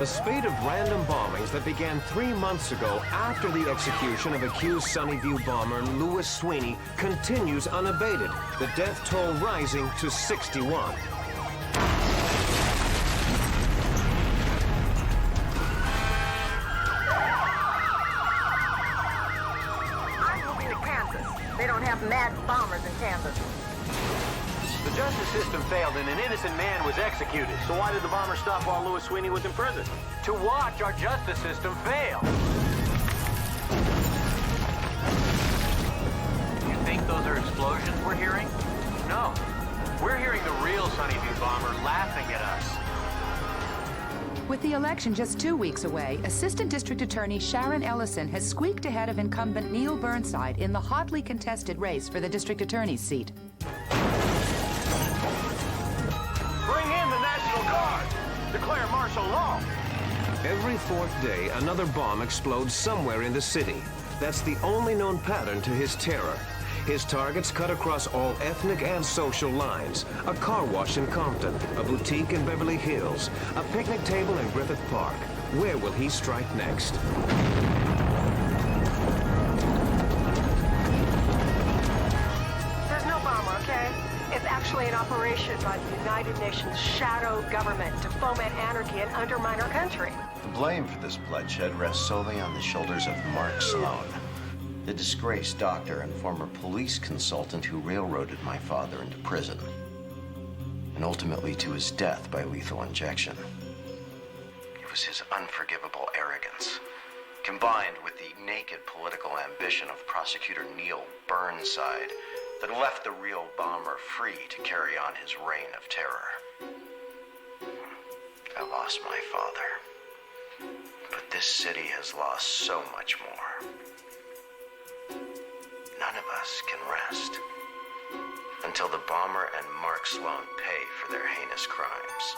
The spate of random bombings that began 3 months ago after the execution of accused Sunnyview bomber Louis Sweeney continues unabated, the death toll rising to 61. I'm moving to Kansas. They don't have mad bombers in Kansas. The justice system failed and an innocent man was executed. So why did the bomber stop while Louis Sweeney was in prison? To watch our justice system fail. You think those are explosions we're hearing? No. We're hearing the real Sunnyview bomber laughing at us. With the election just 2 weeks away, Assistant District Attorney Sharon Ellison has squeaked ahead of incumbent Neil Burnside in the hotly contested race for the district attorney's seat. Bring in the National Guard! Declare martial law! Every fourth day, another bomb explodes somewhere in the city. That's the only known pattern to his terror. His targets cut across all ethnic and social lines. A car wash in Compton, a boutique in Beverly Hills, a picnic table in Griffith Park. Where will he strike next? There's no bomber, okay? It's actually an operation by the United Nations shadow government to foment anarchy and undermine our country. The blame for this bloodshed rests solely on the shoulders of Mark Sloan, the disgraced doctor and former police consultant who railroaded my father into prison, and ultimately to his death by lethal injection. It was his unforgivable arrogance, combined with the naked political ambition of prosecutor Neil Burnside, that left the real bomber free to carry on his reign of terror. I lost my father, but this city has lost so much more. None of us can rest until the bomber and Mark Sloan pay for their heinous crimes.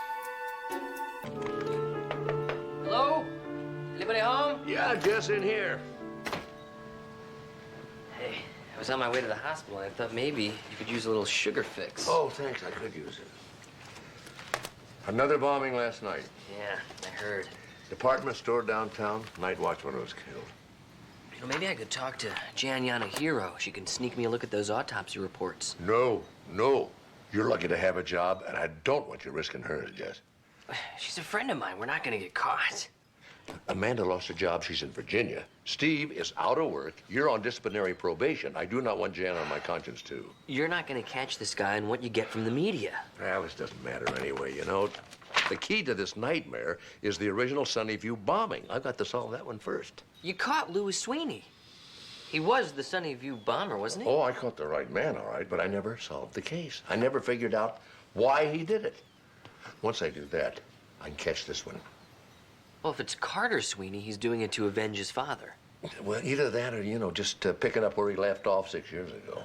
Hello? Anybody home? Yeah, just in here. Hey, I was on my way to the hospital and I thought maybe you could use a little sugar fix. Oh, thanks. I could use it. Another bombing last night. Yeah, I heard. Department store downtown. Night watchman was killed. You know, maybe I could talk to Jan Yanahiro. She can sneak me a look at those autopsy reports. No. You're lucky to have a job, and I don't want you risking hers, Jess. She's a friend of mine. We're not gonna get caught. Amanda lost her job. She's in Virginia. Steve is out of work. You're on disciplinary probation. I do not want Jan on my conscience, too. You're not gonna catch this guy on what you get from the media. Well, this doesn't matter anyway, you know. The key to this nightmare is the original Sunnyview bombing. I've got to solve that one first. You caught Louis Sweeney. He was the Sunnyview bomber, wasn't he? Oh, I caught the right man, all right, but I never solved the case. I never figured out why he did it. Once I do that, I can catch this one. Well, if it's Carter Sweeney, he's doing it to avenge his father. Well, either that or, you know, just picking up where he left off 6 years ago.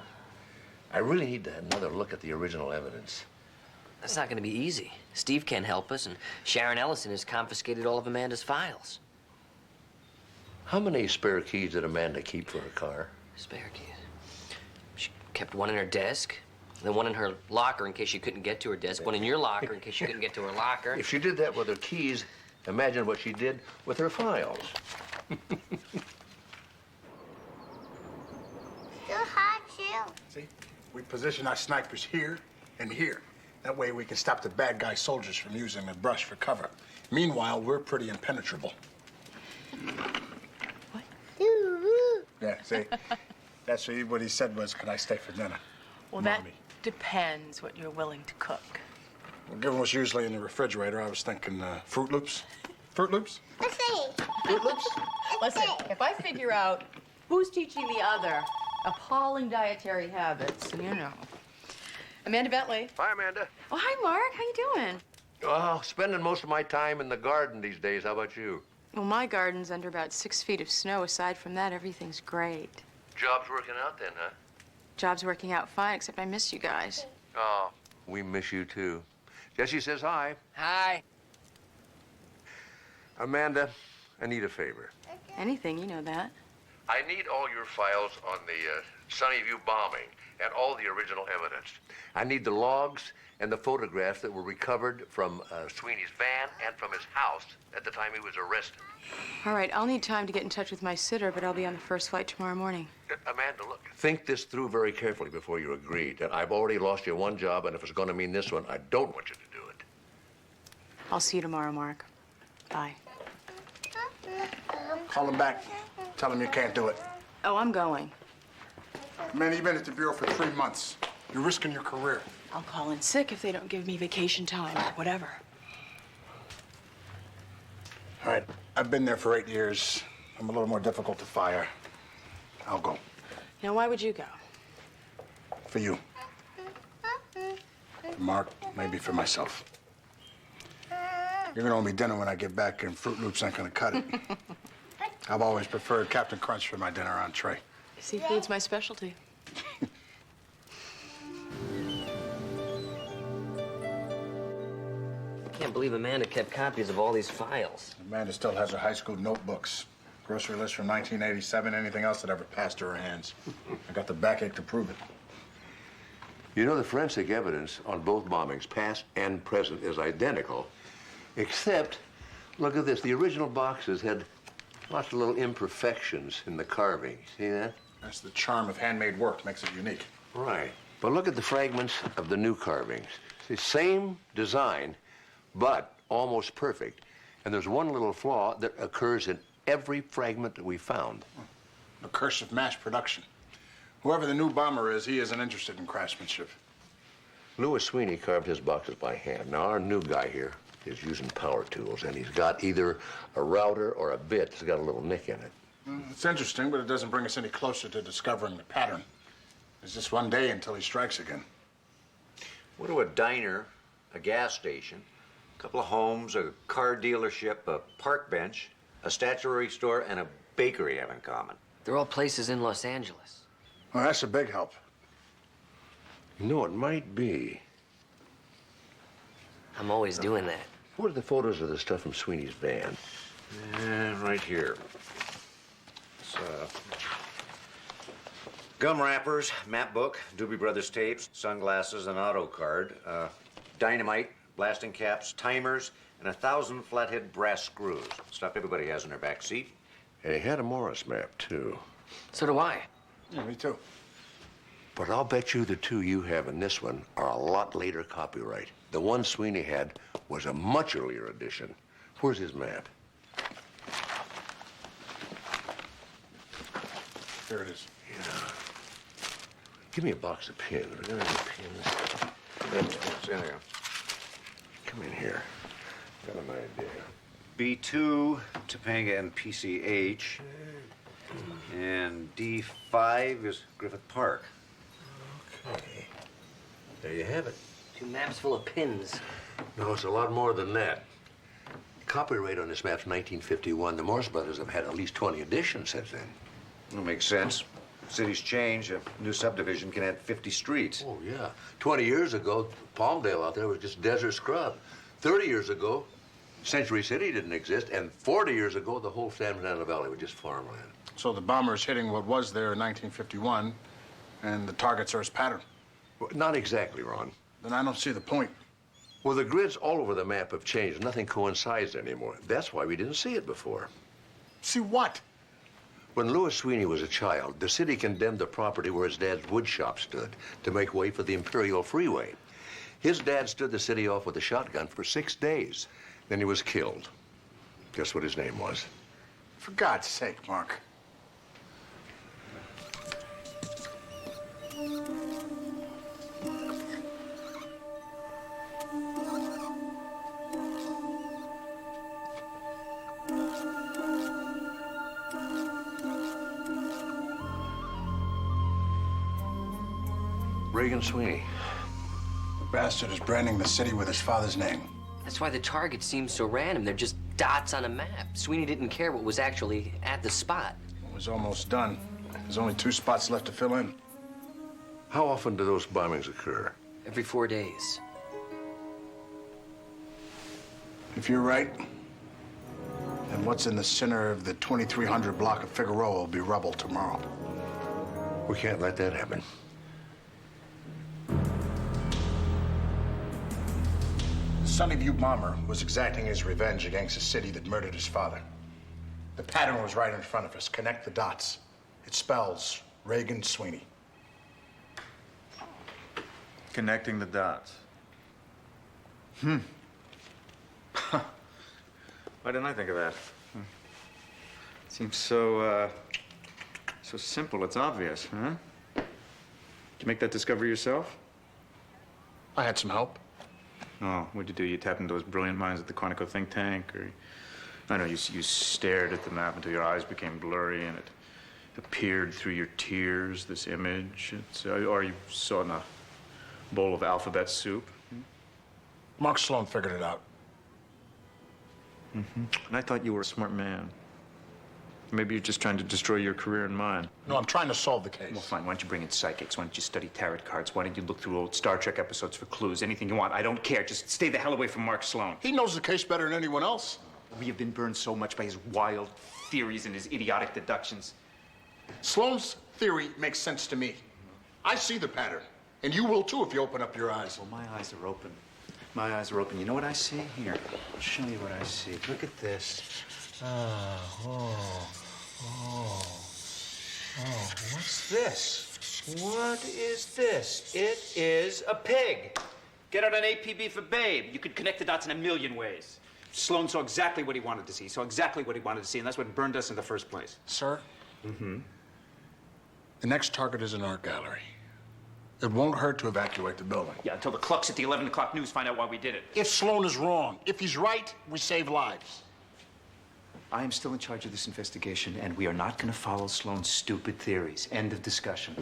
I really need to have another look at the original evidence. That's not gonna be easy. Steve can't help us, and Sharon Ellison has confiscated all of Amanda's files. How many spare keys did Amanda keep for her car? Spare keys. She kept one in her desk, then one in her locker in case she couldn't get to her desk, one in your locker in case she couldn't get to her locker. If she did that with her keys, imagine what she did with her files. Still hot, too. See, we position our snipers here and here. That way we can stop the bad guy soldiers from using the brush for cover. Meanwhile, we're pretty impenetrable. What? Yeah, see? That's what he said was, could I stay for dinner? Well, Mommy. that depends what you're willing to cook. Well, given what's usually in the refrigerator, I was thinking Fruit Loops. Fruit Loops? Let's see. Fruit Loops? Listen, if I figure out who's teaching the other appalling dietary habits, you know. Amanda Bentley. Hi, Amanda. Oh, hi, Mark. How you doing? Well, spending most of my time in the garden these days. How about you? Well, my garden's under about 6 feet of snow. Aside from that, everything's great. Job's working out then, huh? Job's working out fine, except I miss you guys. Oh, we miss you too. Jesse says hi. Hi. Amanda, I need a favor. Anything, you know that. I need all your files on the Sunnyview bombing and all the original evidence. I need the logs and the photographs that were recovered from Sweeney's van and from his house at the time he was arrested. All right, I'll need time to get in touch with my sitter, but I'll be on the first flight tomorrow morning. Amanda, look, think this through very carefully before you agree. And I've already lost you one job, and if it's going to mean this one, I don't want you to do it. I'll see you tomorrow, Mark. Bye. Call him back. Tell him you can't do it. Oh, I'm going. Man, you've been at the Bureau for 3 months. You're risking your career. I'll call in sick if they don't give me vacation time or whatever. All right, I've been there for 8 years. I'm a little more difficult to fire. I'll go. Now, why would you go? For you. For Mark, maybe for myself. You're gonna owe me dinner when I get back, and Fruit Loops ain't gonna cut it. I've always preferred Captain Crunch for my dinner entree. Seafood's my specialty. I can't believe Amanda kept copies of all these files. Amanda still has her high school notebooks. Grocery list from 1987, anything else that ever passed her hands. I got the backache to prove it. You know, the forensic evidence on both bombings, past and present, is identical, except, look at this, the original boxes had lots of little imperfections in the carving. See that? That's the charm of handmade work, makes it unique. Right. But look at the fragments of the new carvings. See, same design, but almost perfect. And there's one little flaw that occurs in every fragment that we found. The curse of mass production. Whoever the new bomber is, he isn't interested in craftsmanship. Louis Sweeney carved his boxes by hand. Now, our new guy here is using power tools, and he's got either a router or a bit that's got a little nick in it. It's interesting, but it doesn't bring us any closer to discovering the pattern. There's just one day until he strikes again. What do a diner, a gas station, a couple of homes, a car dealership, a park bench, a statuary store, and a bakery have in common? They're all places in Los Angeles. Well, that's a big help. You know, it might be. I'm always doing that. What are the photos of the stuff from Sweeney's van? Right here. It's, gum wrappers, map book, Doobie Brothers tapes, sunglasses, an auto card, dynamite, blasting caps, timers, and 1,000 flathead brass screws. Stuff everybody has in their back seat. And he had a Morris map, too. So do I. Yeah, me too. But I'll bet you the two you have in this one are a lot later copyright. The one Sweeney had was a much earlier edition. Where's his map? Here it is. Yeah. Give me a box of pins. We're gonna need pins. It's in there. Come in here. Got an idea. B2, Topanga and PCH. And D5 is Griffith Park. Okay. There you have it. 2 maps full of pins. No, it's a lot more than that. Copyright on this map's 1951. The Morse brothers have had at least 20 editions since then. That makes sense. Cities change. A new subdivision can add 50 streets. Oh, yeah. 20 years ago, Palmdale out there was just desert scrub. 30 years ago, Century City didn't exist. And 40 years ago, the whole San Fernando Valley was just farmland. So the bomber's hitting what was there in 1951, and the targets are his pattern. Well, not exactly, Ron. Then I don't see the point. Well, the grids all over the map have changed. Nothing coincides anymore. That's why we didn't see it before. See what? When Louis Sweeney was a child, the city condemned the property where his dad's wood shop stood to make way for the Imperial Freeway. His dad stood the city off with a shotgun for 6 days. Then he was killed. Guess what his name was? For God's sake, Mark. Reagan Sweeney. The bastard is branding the city with his father's name. That's why the targets seem so random. They're just dots on a map. Sweeney didn't care what was actually at the spot. It was almost done. There's only 2 spots left to fill in. How often do those bombings occur? Every 4 days. If you're right, then what's in the center of the 2300 block of Figueroa will be rubble tomorrow. We can't let that happen. Sunny View bomber was exacting his revenge against the city that murdered his father. The pattern was right in front of us. Connect the dots. It spells Reagan Sweeney. Connecting the dots. Why didn't I think of that? Seems so simple. It's obvious, huh? Did you make that discovery yourself? I had some help. Oh, what'd you do? You tapped into those brilliant minds at the Quantico think tank, or I know you stared at the map until your eyes became blurry and it appeared through your tears. This image, or you saw it in a bowl of alphabet soup. Mark Sloan figured it out. And I thought you were a smart man. Maybe you're just trying to destroy your career and mine. No, I'm trying to solve the case. Well, fine. Why don't you bring in psychics? Why don't you study tarot cards? Why don't you look through old Star Trek episodes for clues? Anything you want. I don't care. Just stay the hell away from Mark Sloan. He knows the case better than anyone else. We have been burned so much by his wild theories and his idiotic deductions. Sloan's theory makes sense to me. I see the pattern. And you will too if you open up your eyes. Well, my eyes are open. My eyes are open. You know what I see? Here, I'll show you what I see. Look at this. What's this? What is this? It is a pig. Get out an APB for Babe. You could connect the dots in a million ways. Sloan saw exactly what he wanted to see. Saw exactly what he wanted to see, and that's what burned us in the first place. Sir? The next target is an art gallery. It won't hurt to evacuate the building. Yeah, until the clucks at the 11 o'clock news find out why we did it. If Sloan is wrong, if he's right, we save lives. I am still in charge of this investigation, and we are not going to follow Sloan's stupid theories. End of discussion.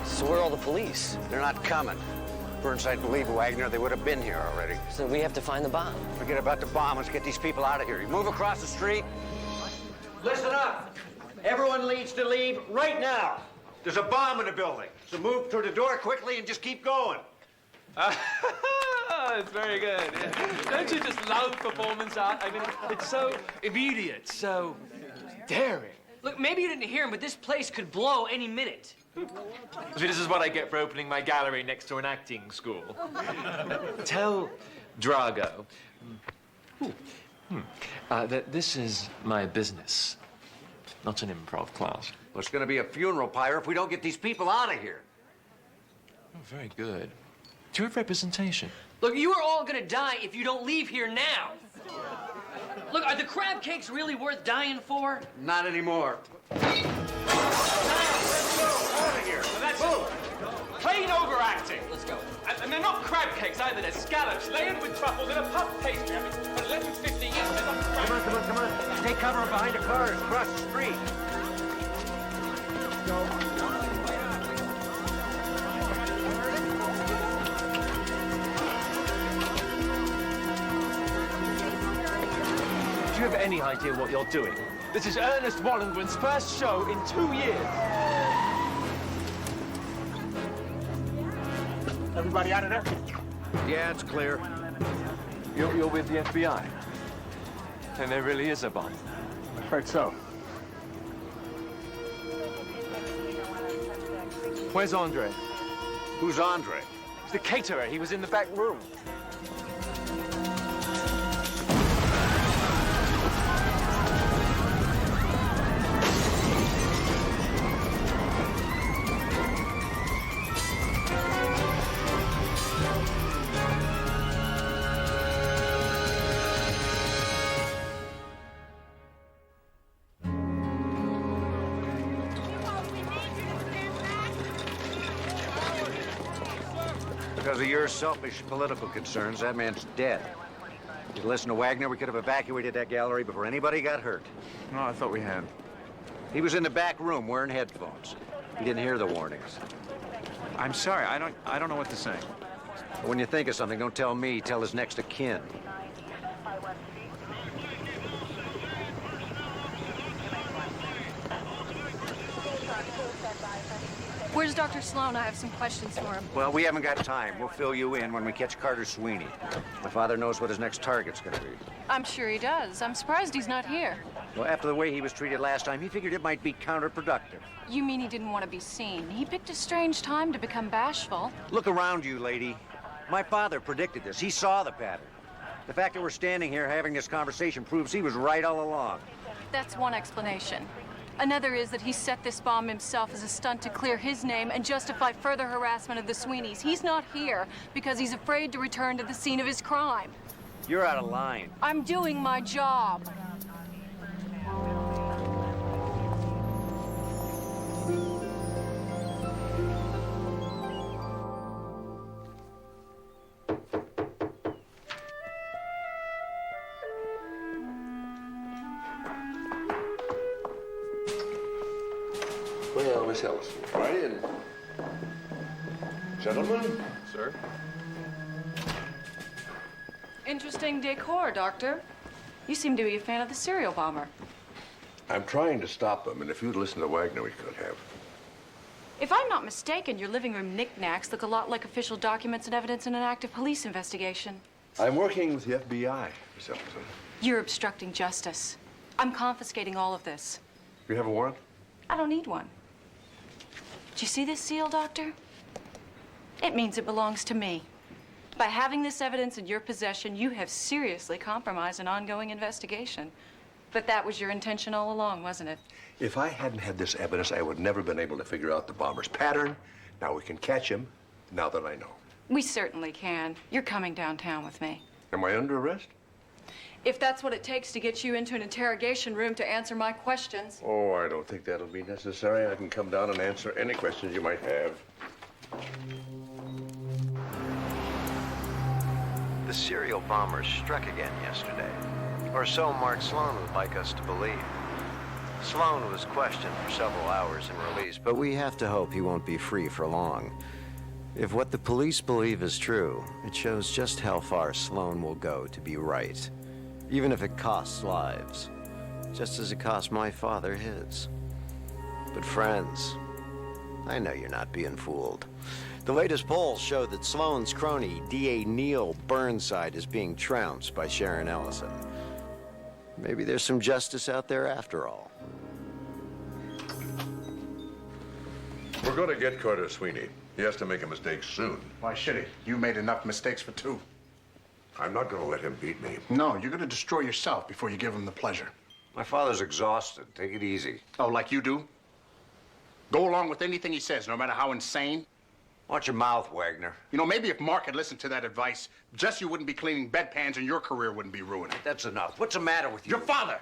So where are all the police? They're not coming. Burnside believed Wagner, they would have been here already. So we have to find the bomb. Forget about the bomb. Let's get these people out of here. You move across the street. Listen up. Everyone needs to leave right now. There's a bomb in the building. So move through the door quickly and just keep going. It's very good. Yeah. Don't you just love performance art? I mean, it's so immediate, so daring. Look, maybe you didn't hear him, but this place could blow any minute. See, this is what I get for opening my gallery next to an acting school. Tell Drago that this is my business, not an improv class. Well, it's going to be a funeral pyre if we don't get these people out of here. Oh, very good. Good representation. Look, you are all gonna die if you don't leave here now. Look, are the crab cakes really worth dying for? Not anymore. Plain overacting. Let's go. And they're not crab cakes either. They're scallops layered with truffles in a puff pastry. I mean, for 11.50 each. They're not crab. Come on. Take cover behind the cars across the street. Do you have any idea what you're doing? This is Ernest Wallengren's first show in 2 years. Everybody out of there? Yeah, it's clear. You're with the FBI. And there really is a bomb. I'm afraid so. Where's Andre? Who's Andre? He's the caterer. He was in the back room. Because of your selfish political concerns, that man's dead. If you listen to Wagner, we could have evacuated that gallery before anybody got hurt. No, I thought we had. He was in the back room wearing headphones. He didn't hear the warnings. I'm sorry. I don't know what to say. When you think of something, don't tell me. Tell his next of kin. Where's Dr. Sloan? I have some questions for him. Well, we haven't got time. We'll fill you in when we catch Carter Sweeney. My father knows what his next target's gonna be. I'm sure he does. I'm surprised he's not here. Well, after the way he was treated last time, he figured it might be counterproductive. You mean he didn't want to be seen? He picked a strange time to become bashful. Look around you, lady. My father predicted this. He saw the pattern. The fact that we're standing here having this conversation proves he was right all along. That's one explanation. Another is that he set this bomb himself as a stunt to clear his name and justify further harassment of the Sweeneys. He's not here because he's afraid to return to the scene of his crime. You're out of line. I'm doing my job. Well, Miss Ellison, right in. Gentlemen? Sir? Interesting decor, Doctor. You seem to be a fan of the serial bomber. I'm trying to stop him, and if you'd listened to Wagner, we could have. If I'm not mistaken, your living room knickknacks look a lot like official documents and evidence in an active police investigation. I'm working with the FBI, Miss Ellison. You're obstructing justice. I'm confiscating all of this. You have a warrant? I don't need one. Do you see this seal, Doctor? It means it belongs to me. By having this evidence in your possession, you have seriously compromised an ongoing investigation. But that was your intention all along, wasn't it? If I hadn't had this evidence, I would never been able to figure out the bomber's pattern. Now we can catch him, now that I know. We certainly can. You're coming downtown with me. Am I under arrest? If that's what it takes to get you into an interrogation room to answer my questions. Oh, I don't think that'll be necessary. I can come down and answer any questions you might have. The serial bomber struck again yesterday. Or so Mark Sloan would like us to believe. Sloan was questioned for several hours and released, but we have to hope he won't be free for long. If what the police believe is true, it shows just how far Sloan will go to be right. Even if it costs lives, just as it cost my father his. But friends, I know you're not being fooled. The latest polls show that Sloan's crony, D.A. Neil Burnside, is being trounced by Sharon Ellison. Maybe there's some justice out there after all. We're going to get Carter Sweeney. He has to make a mistake soon. Why should he? You made enough mistakes for two. I'm not going to let him beat me. No, you're going to destroy yourself before you give him the pleasure. My father's exhausted. Take it easy. Oh, like you do? Go along with anything he says, no matter how insane? Watch your mouth, Wagner. You know, maybe if Mark had listened to that advice, Jesse wouldn't be cleaning bedpans and your career wouldn't be ruined. That's enough. What's the matter with you? Your father!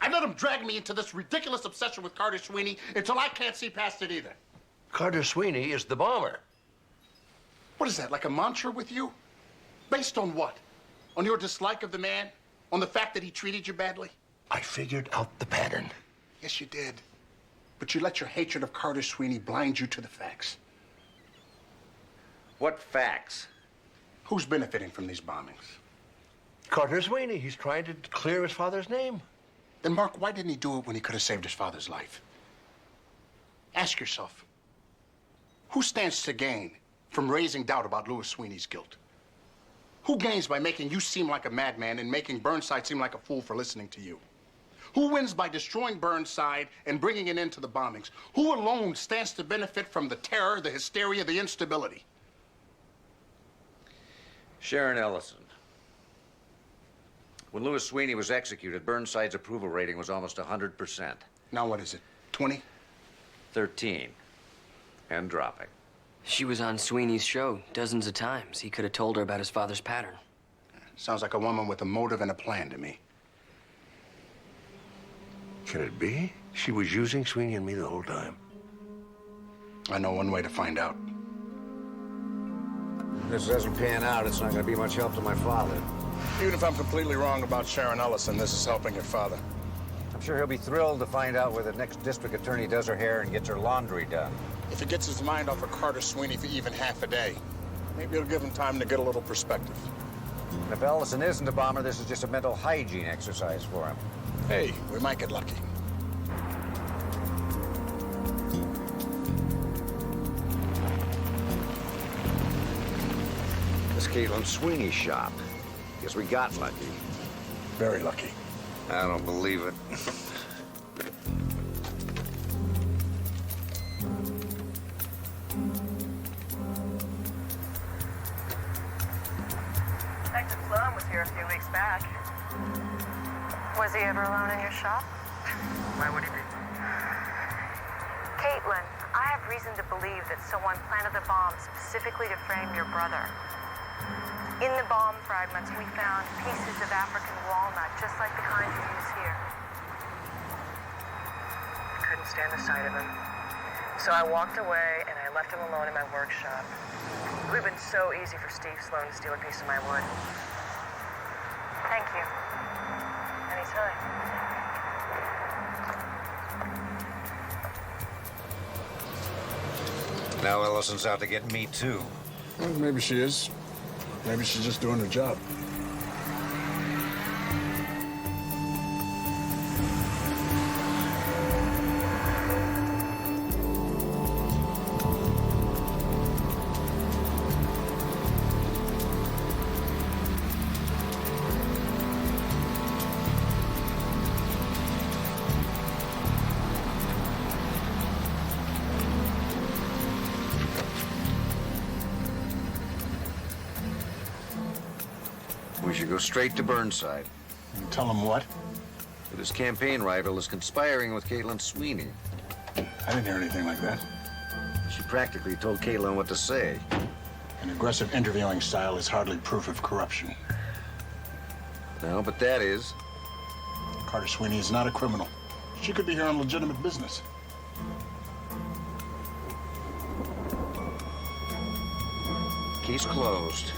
I let him drag me into this ridiculous obsession with Carter Sweeney until I can't see past it either. Carter Sweeney is the bomber. What is that, like a mantra with you? Based on what? On your dislike of the man? On the fact that he treated you badly? I figured out the pattern. Yes, you did. But you let your hatred of Carter Sweeney blind you to the facts. What facts? Who's benefiting from these bombings? Carter Sweeney. He's trying to clear his father's name. Then, Mark, why didn't he do it when he could have saved his father's life? Ask yourself, who stands to gain from raising doubt about Louis Sweeney's guilt? Who gains by making you seem like a madman and making Burnside seem like a fool for listening to you? Who wins by destroying Burnside and bringing an end to the bombings? Who alone stands to benefit from the terror, the hysteria, the instability? Sharon Ellison. When Louis Sweeney was executed, Burnside's approval rating was almost 100%. Now what is it, 20? 13. And dropping. She was on Sweeney's show dozens of times. He could have told her about his father's pattern. Sounds like a woman with a motive and a plan to me. Can it be? She was using Sweeney and me the whole time. I know one way to find out. If this doesn't pan out, it's not going to be much help to my father. Even if I'm completely wrong about Sharon Ellison, this is helping your father. I'm sure he'll be thrilled to find out where the next district attorney does her hair and gets her laundry done. If he gets his mind off of Carter Sweeney for even half a day, maybe it'll give him time to get a little perspective. And if Ellison isn't a bomber, this is just a mental hygiene exercise for him. Hey, we might get lucky. Caitlin Sweeney's shop. Guess we got lucky. Very lucky. I don't believe it. Detective Sloan was here a few weeks back. Was he ever alone in your shop? Why would he be? Caitlin, I have reason to believe that someone planted the bomb specifically to frame your brother. In the bomb fragments, we found pieces of African walnut, just like the kind you use here. I couldn't stand the sight of him. So I walked away and I left him alone in my workshop. It would have been so easy for Steve Sloan to steal a piece of my wood. Thank you. Anytime. Now Ellison's out to get me, too. Well, maybe she is. Maybe she's just doing her job. We should go straight to Burnside. And tell him what? That his campaign rival is conspiring with Caitlin Sweeney. I didn't hear anything like that. She practically told Caitlin what to say. An aggressive interviewing style is hardly proof of corruption. No, but that is. Carter Sweeney is not a criminal. She could be here on legitimate business. Case closed.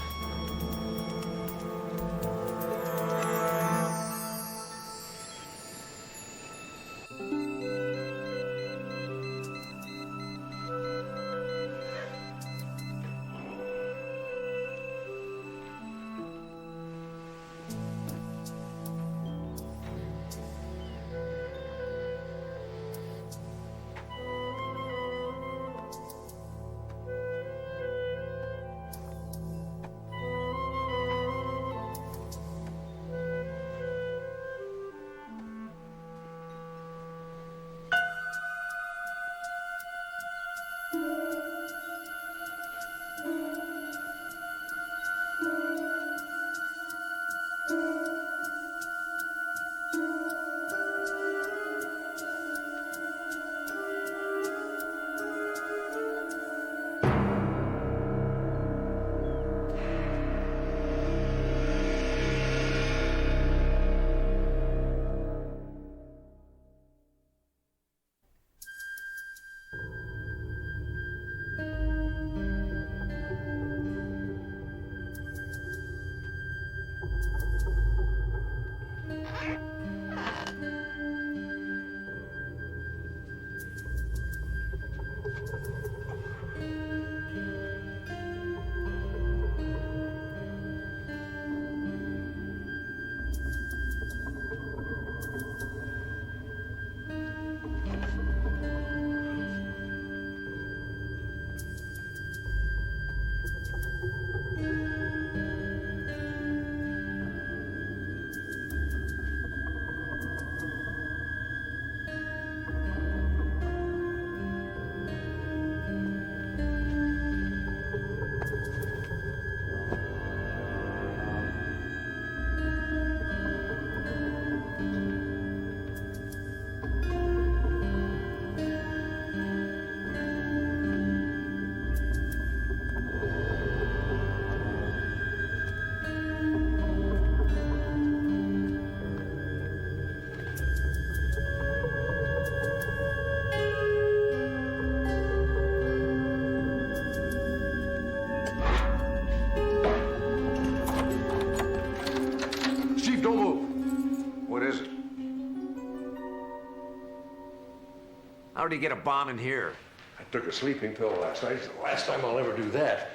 How did he get a bomb in here? I took a sleeping pill last night. It's the last time I'll ever do that.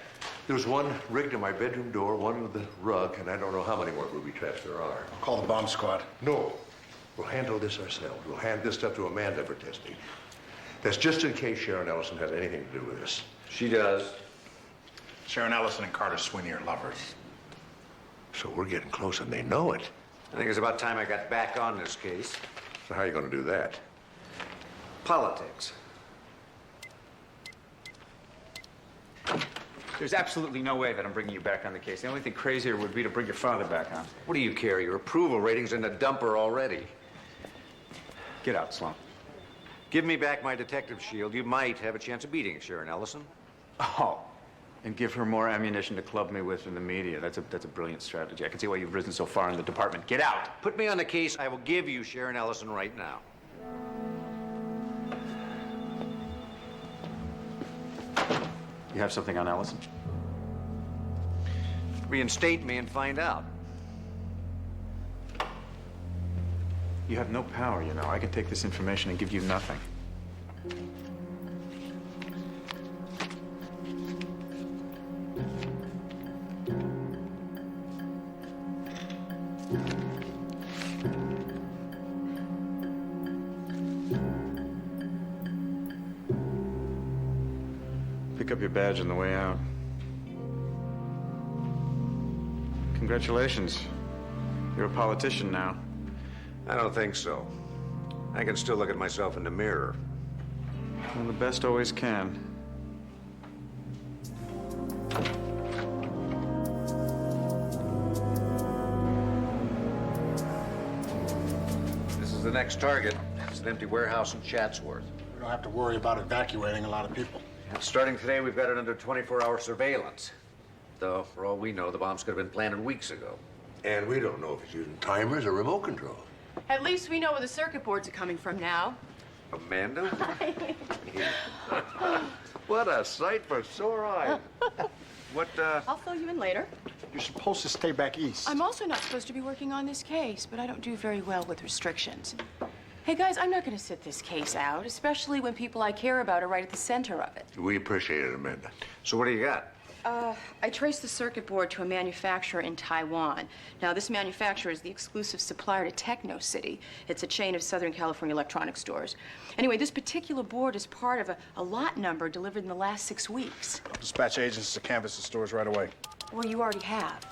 There was one rigged to my bedroom door, one with the rug, and I don't know how many more booby traps there are. I'll call the bomb squad. No. We'll handle this ourselves. We'll hand this stuff to Amanda for testing. That's just in case Sharon Ellison has anything to do with this. She does. Sharon Ellison and Carter Sweeney are lovers. So we're getting close and they know it. I think it's about time I got back on this case. So how are you going to do that? Politics. There's absolutely no way that I'm bringing you back on the case. The only thing crazier would be to bring your father back on. What do you care? Your approval rating's in the dumper already. Get out, Sloan. Give me back my detective shield. You might have a chance of beating Sharon Ellison. Oh, and give her more ammunition to club me with in the media. That's a brilliant strategy. I can see why you've risen so far in the department. Get out! Put me on the case. I will give you Sharon Ellison right now. You have something on Ellison? Reinstate me and find out. You have no power, you know. I can take this information and give you nothing. Pick up your badge on the way out. Congratulations. You're a politician now. I don't think so. I can still look at myself in the mirror. Well, the best always can. This is the next target. It's an empty warehouse in Chatsworth. We don't have to worry about evacuating a lot of people. Starting today, we've got it under 24-hour surveillance. Though, for all we know, the bombs could have been planted weeks ago. And we don't know if it's using timers or remote control. At least we know where the circuit boards are coming from now. Amanda? What a sight for sore eyes. I'll fill you in later. You're supposed to stay back east. I'm also not supposed to be working on this case, but I don't do very well with restrictions. Hey, guys, I'm not going to sit this case out, especially when people I care about are right at the center of it. We appreciate it, Amanda. So what do you got? I traced the circuit board to a manufacturer in Taiwan. Now, this manufacturer is the exclusive supplier to Techno City. It's a chain of Southern California electronic stores. Anyway, this particular board is part of a lot number delivered in the last 6 weeks. I'll dispatch agents to canvass the stores right away. Well, you already have.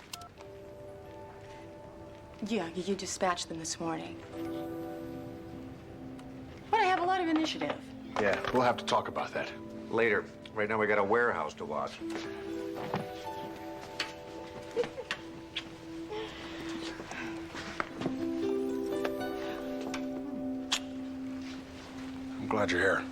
Yeah, you dispatched them this morning. But I have a lot of initiative. Yeah, we'll have to talk about that. Later. Right now, we got a warehouse to watch. I'm glad you're here.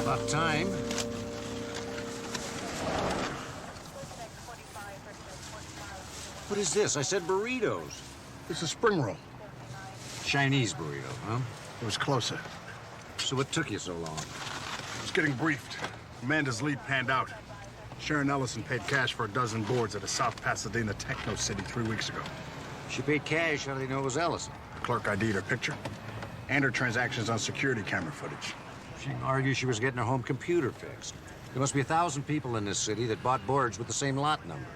About time. What is this? I said burritos. It's a spring roll. Chinese burrito, huh? It was closer. So what took you so long? I was getting briefed. Amanda's lead panned out. Sharon Ellison paid cash for a dozen boards at a South Pasadena Techno City 3 weeks ago. She paid cash. How do they know it was Ellison? The clerk ID'd her picture and her transactions on security camera footage. She argues she was getting her home computer fixed. There must be 1,000 people in this city that bought boards with the same lot numbers.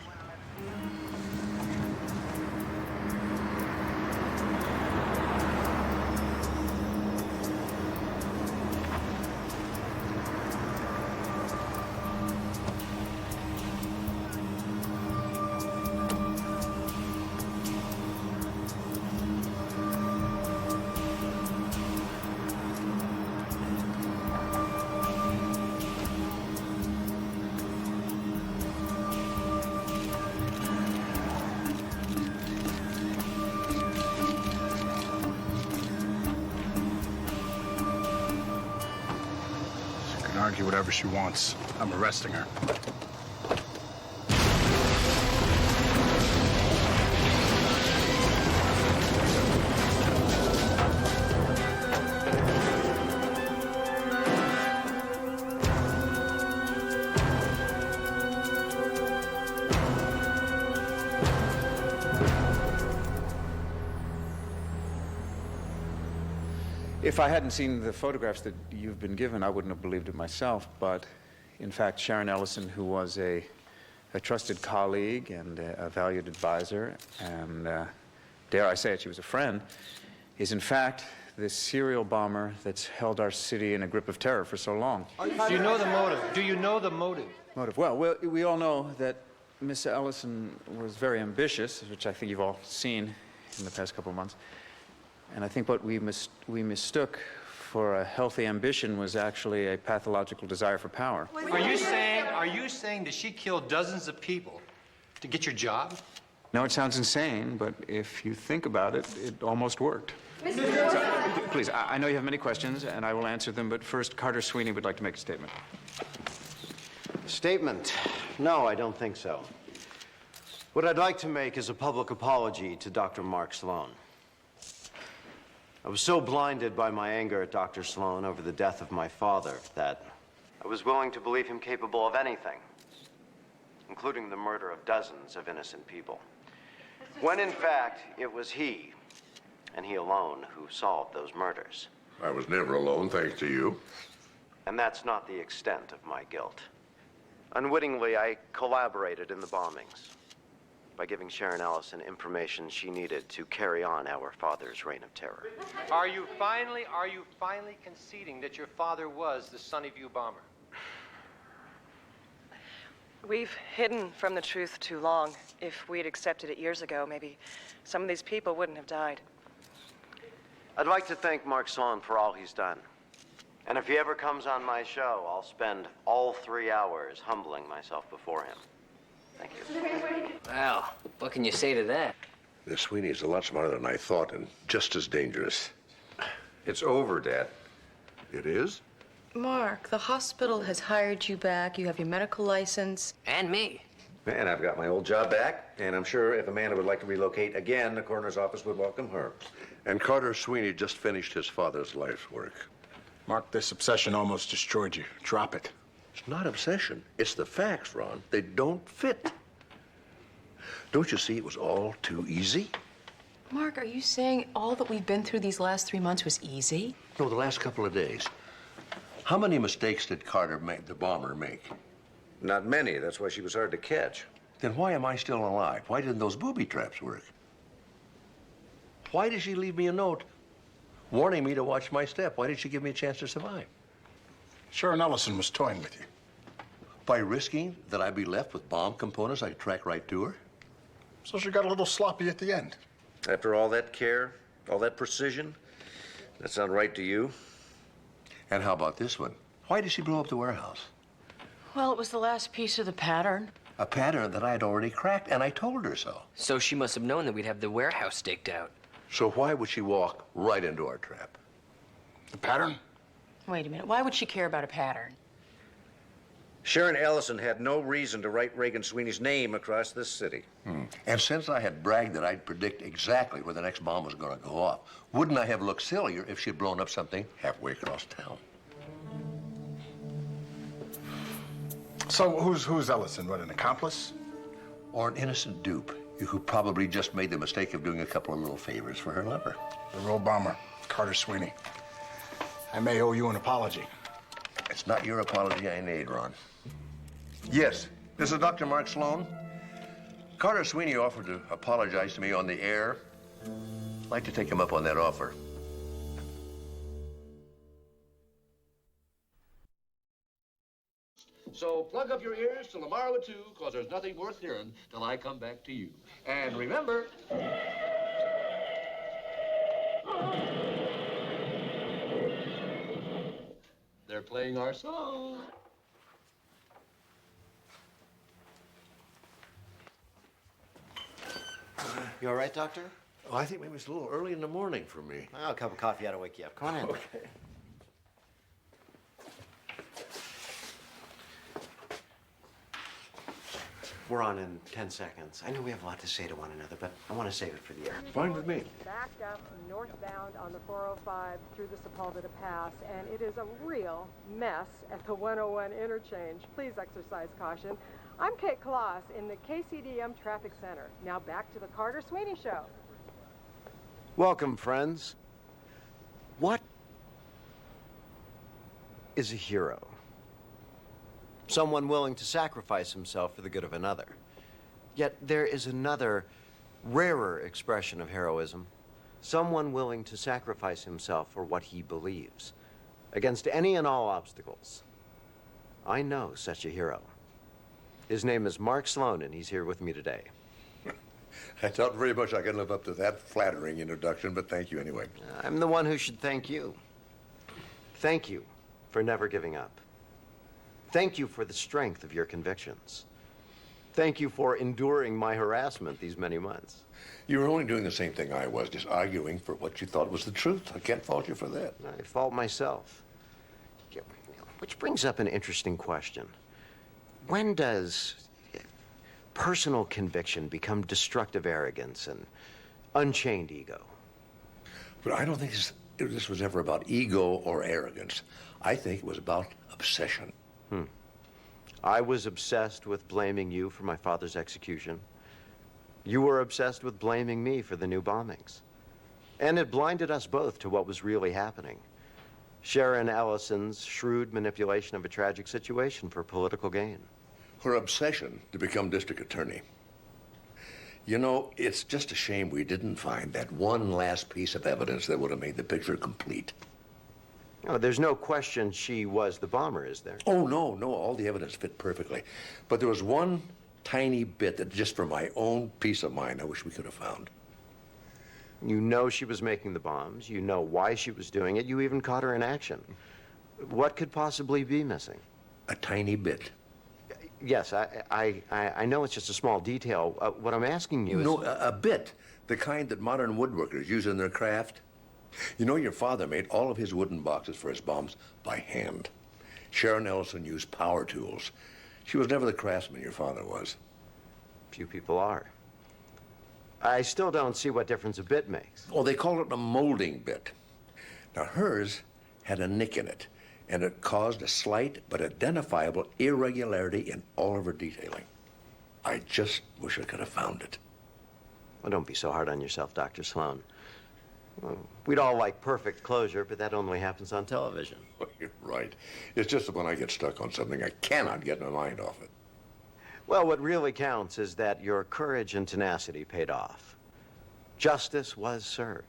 Argue whatever she wants. I'm arresting her. If I hadn't seen the photographs that you've been given, I wouldn't have believed it myself, but in fact, Sharon Ellison, who was a trusted colleague and a valued advisor, and dare I say it, she was a friend, is in fact the serial bomber that's held our city in a grip of terror for so long. Do you know the motive? Do you know the motive? Well, we all know that Miss Ellison was very ambitious, which I think you've all seen in the past couple of months. And I think what we mistook for a healthy ambition was actually a pathological desire for power. Are you saying that she killed dozens of people to get your job? No, it sounds insane, but if you think about it, it almost worked. Please, I know you have many questions, and I will answer them, but first, Carter Sweeney would like to make a statement. Statement? No, I don't think so. What I'd like to make is a public apology to Dr. Mark Sloan. I was so blinded by my anger at Dr. Sloan over the death of my father that I was willing to believe him capable of anything, including the murder of dozens of innocent people. When in fact, it was he, and he alone, who solved those murders. I was never alone, thanks to you. And that's not the extent of my guilt. Unwittingly, I collaborated in the bombings by giving Sharon Ellison information she needed to carry on our father's reign of terror. Are you finally conceding that your father was the Sunny View bomber? We've hidden from the truth too long. If we'd accepted it years ago, maybe some of these people wouldn't have died. I'd like to thank Mark Sloan for all he's done. And if he ever comes on my show, I'll spend all 3 hours humbling myself before him. Thank you. Wow, what can you say to that? This Sweeney's a lot smarter than I thought and just as dangerous. It's over, Dad. It is? Mark, the hospital has hired you back. You have your medical license. And me. And I've got my old job back, and I'm sure if Amanda would like to relocate again, the coroner's office would welcome her. And Carter Sweeney just finished his father's life's work. Mark, this obsession almost destroyed you. Drop it. It's not obsession. It's the facts, Ron. They don't fit. Don't you see it was all too easy? Mark, are you saying all that we've been through these last 3 months was easy? No, the last couple of days. How many mistakes did Carter make, the bomber, make? Not many. That's why she was hard to catch. Then why am I still alive? Why didn't those booby traps work? Why did she leave me a note warning me to watch my step? Why did she give me a chance to survive? Sharon Ellison was toying with you. By risking that I'd be left with bomb components I could track right to her? So she got a little sloppy at the end. After all that care, all that precision, that sound right to you? And how about this one? Why did she blow up the warehouse? Well, it was the last piece of the pattern. A pattern that I had already cracked, and I told her so. So she must have known that we'd have the warehouse staked out. So why would she walk right into our trap? The pattern? Wait a minute. Why would she care about a pattern? Sharon Ellison had no reason to write Reagan Sweeney's name across this city. And since I had bragged that I'd predict exactly where the next bomb was going to go off, wouldn't I have looked sillier if she'd blown up something halfway across town? So who's Ellison? What, an accomplice? Or an innocent dupe who probably just made the mistake of doing a couple of little favors for her lover. The real bomber, Carter Sweeney. I may owe you an apology. It's not your apology I need, Ron. Yes, this is Dr. Mark Sloan. Carter Sweeney offered to apologize to me on the air. I'd like to take him up on that offer. So plug up your ears till tomorrow at 2, because there's nothing worth hearing till I come back to you. And remember... they're playing our song. You all right, Doctor? Oh, I think maybe it's a little early in the morning for me. Oh, a cup of coffee ought to wake you up. Come on in. Okay. We're on in 10 seconds. I know we have a lot to say to one another, but I want to save it for the air. Fine with me. Backed up northbound on the 405 through the Sepulveda Pass, and it is a real mess at the 101 interchange. Please exercise caution. I'm Kate Kloss in the KCDM Traffic Center. Now back to the Carter Sweeney Show. Welcome, friends. What is a hero? someone willing to sacrifice himself for the good of another. Yet there is another, rarer expression of heroism. Someone willing to sacrifice himself for what he believes, against any and all obstacles. I know such a hero. His name is Mark Sloan, and he's here with me today. I doubt very much I can live up to that flattering introduction, but thank you anyway. I'm the one who should thank you. Thank you for never giving up. Thank you for the strength of your convictions. Thank you for enduring my harassment these many months. You were only doing the same thing I was, just arguing for what you thought was the truth. I can't fault you for that. I fault myself. Which brings up an interesting question. When does personal conviction become destructive arrogance and unchained ego? But I don't think this was ever about ego or arrogance. I think it was about obsession. I was obsessed with blaming you for my father's execution. You were obsessed with blaming me for the new bombings. And it blinded us both to what was really happening. Sharon Ellison's shrewd manipulation of a tragic situation for political gain. Her obsession to become district attorney. You know, it's just a shame we didn't find that one last piece of evidence that would have made the picture complete. Oh, there's no question she was the bomber, is there? Oh, no, all the evidence fit perfectly. But there was one tiny bit that, just for my own peace of mind, I wish we could have found. You know she was making the bombs. You know why she was doing it. You even caught her in action. What could possibly be missing? A tiny bit. Yes, I know it's just a small detail. What I'm asking you is... No, a bit. The kind that modern woodworkers use in their craft. You know, your father made all of his wooden boxes for his bombs by hand. Sharon Ellison used power tools. She was never the craftsman your father was. Few people are. I still don't see what difference a bit makes. Oh, they call it a molding bit. Now, hers had a nick in it, and it caused a slight but identifiable irregularity in all of her detailing. I just wish I could have found it. Well, don't be so hard on yourself, Dr. Sloan. Well, we'd all like perfect closure, but that only happens on television. Well, you're right. It's just that when I get stuck on something, I cannot get my mind off it. Well, what really counts is that your courage and tenacity paid off. Justice was served.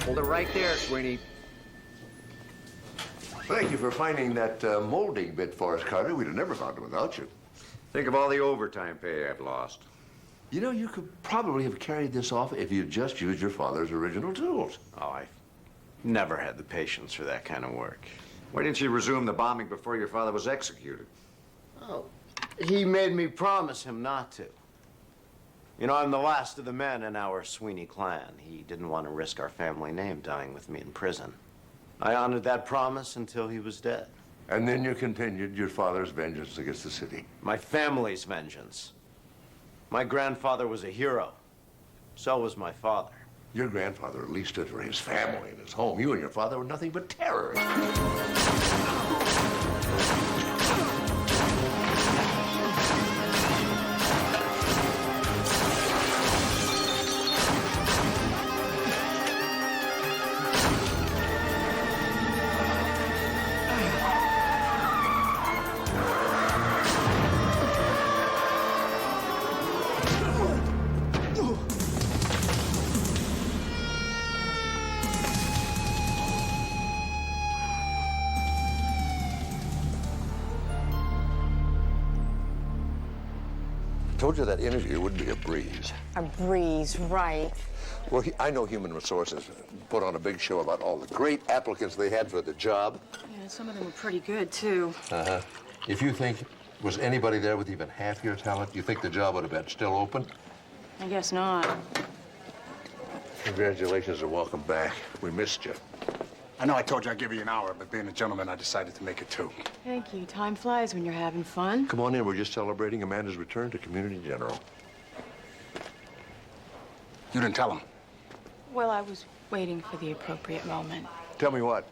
Hold it right there, Sweeney. Thank you for finding that molding bit for us, Carter. We'd have never found it without you. Think of all the overtime pay I've lost. You know, you could probably have carried this off if you'd just used your father's original tools. Oh, I've never had the patience for that kind of work. Why didn't you resume the bombing before your father was executed? Oh, he made me promise him not to. You know, I'm the last of the men in our Sweeney clan. He didn't want to risk our family name dying with me in prison. I honored that promise until he was dead. And then you continued your father's vengeance against the city. My family's vengeance. My grandfather was a hero. So was my father. Your grandfather at least stood for his family and his home. You and your father were nothing but terrorists. Told you that interview would be a breeze. A breeze, right. Well, I know Human Resources put on a big show about all the great applicants they had for the job. Yeah, some of them were pretty good, too. Uh-huh. If you think was anybody there with even half your talent, you think the job would have been still open? I guess not. Congratulations and welcome back. We missed you. I know I told you I'd give you an hour, but being a gentleman, I decided to make it 2. Thank you. Time flies when you're having fun. Come on in. We're just celebrating Amanda's return to Community General. You didn't tell him. Well, I was waiting for the appropriate moment. Tell me what?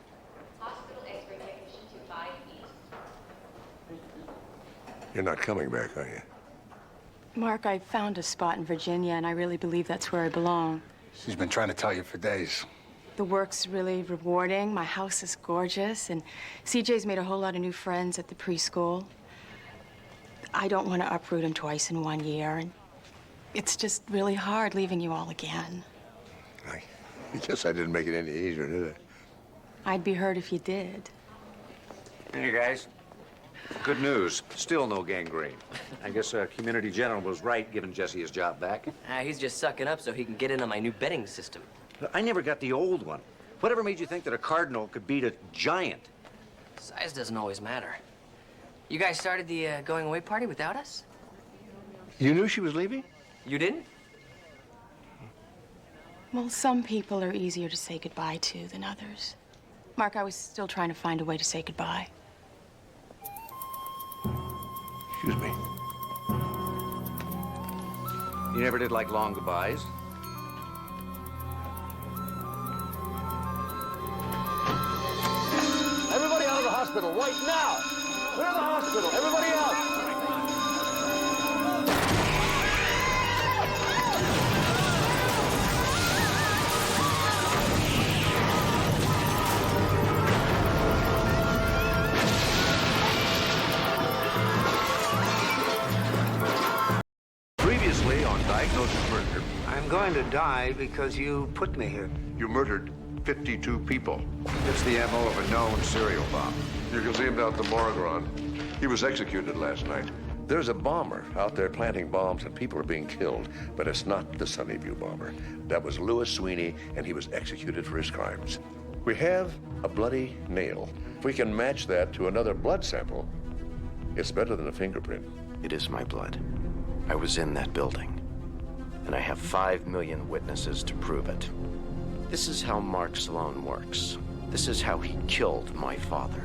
You're not coming back, are you? Mark, I found a spot in Virginia, and I really believe that's where I belong. She's been trying to tell you for days. The work's really rewarding. My house is gorgeous, and CJ's made a whole lot of new friends at the preschool. I don't want to uproot him twice in 1 year, and it's just really hard leaving you all again. I guess I didn't make it any easier, did I? I'd be hurt if you did. Hey, guys. Good news. Still no gangrene. I guess Community General was right giving Jesse his job back. He's just sucking up so he can get in on my new betting system. I never got the old one. Whatever made you think that a cardinal could beat a giant? Size doesn't always matter. You guys started the going away party without us? You knew she was leaving? You didn't? Well, some people are easier to say goodbye to than others. Mark, I was still trying to find a way to say goodbye. Excuse me. You never did like long goodbyes? Everybody out of the hospital right now! Clear the hospital! Everybody out! Previously on Diagnosis Murder. I'm going to die because you put me here. You murdered 52 people. It's the MO of a known serial bomb. You can see him down at the Morgan. He was executed last night. There's a bomber out there planting bombs and people are being killed, but it's not the Sunnyview bomber. That was Louis Sweeney, and he was executed for his crimes. We have a bloody nail. If we can match that to another blood sample, it's better than a fingerprint. It is my blood. I was in that building, and I have 5 million witnesses to prove it. This is how Mark Sloan works. This is how he killed my father.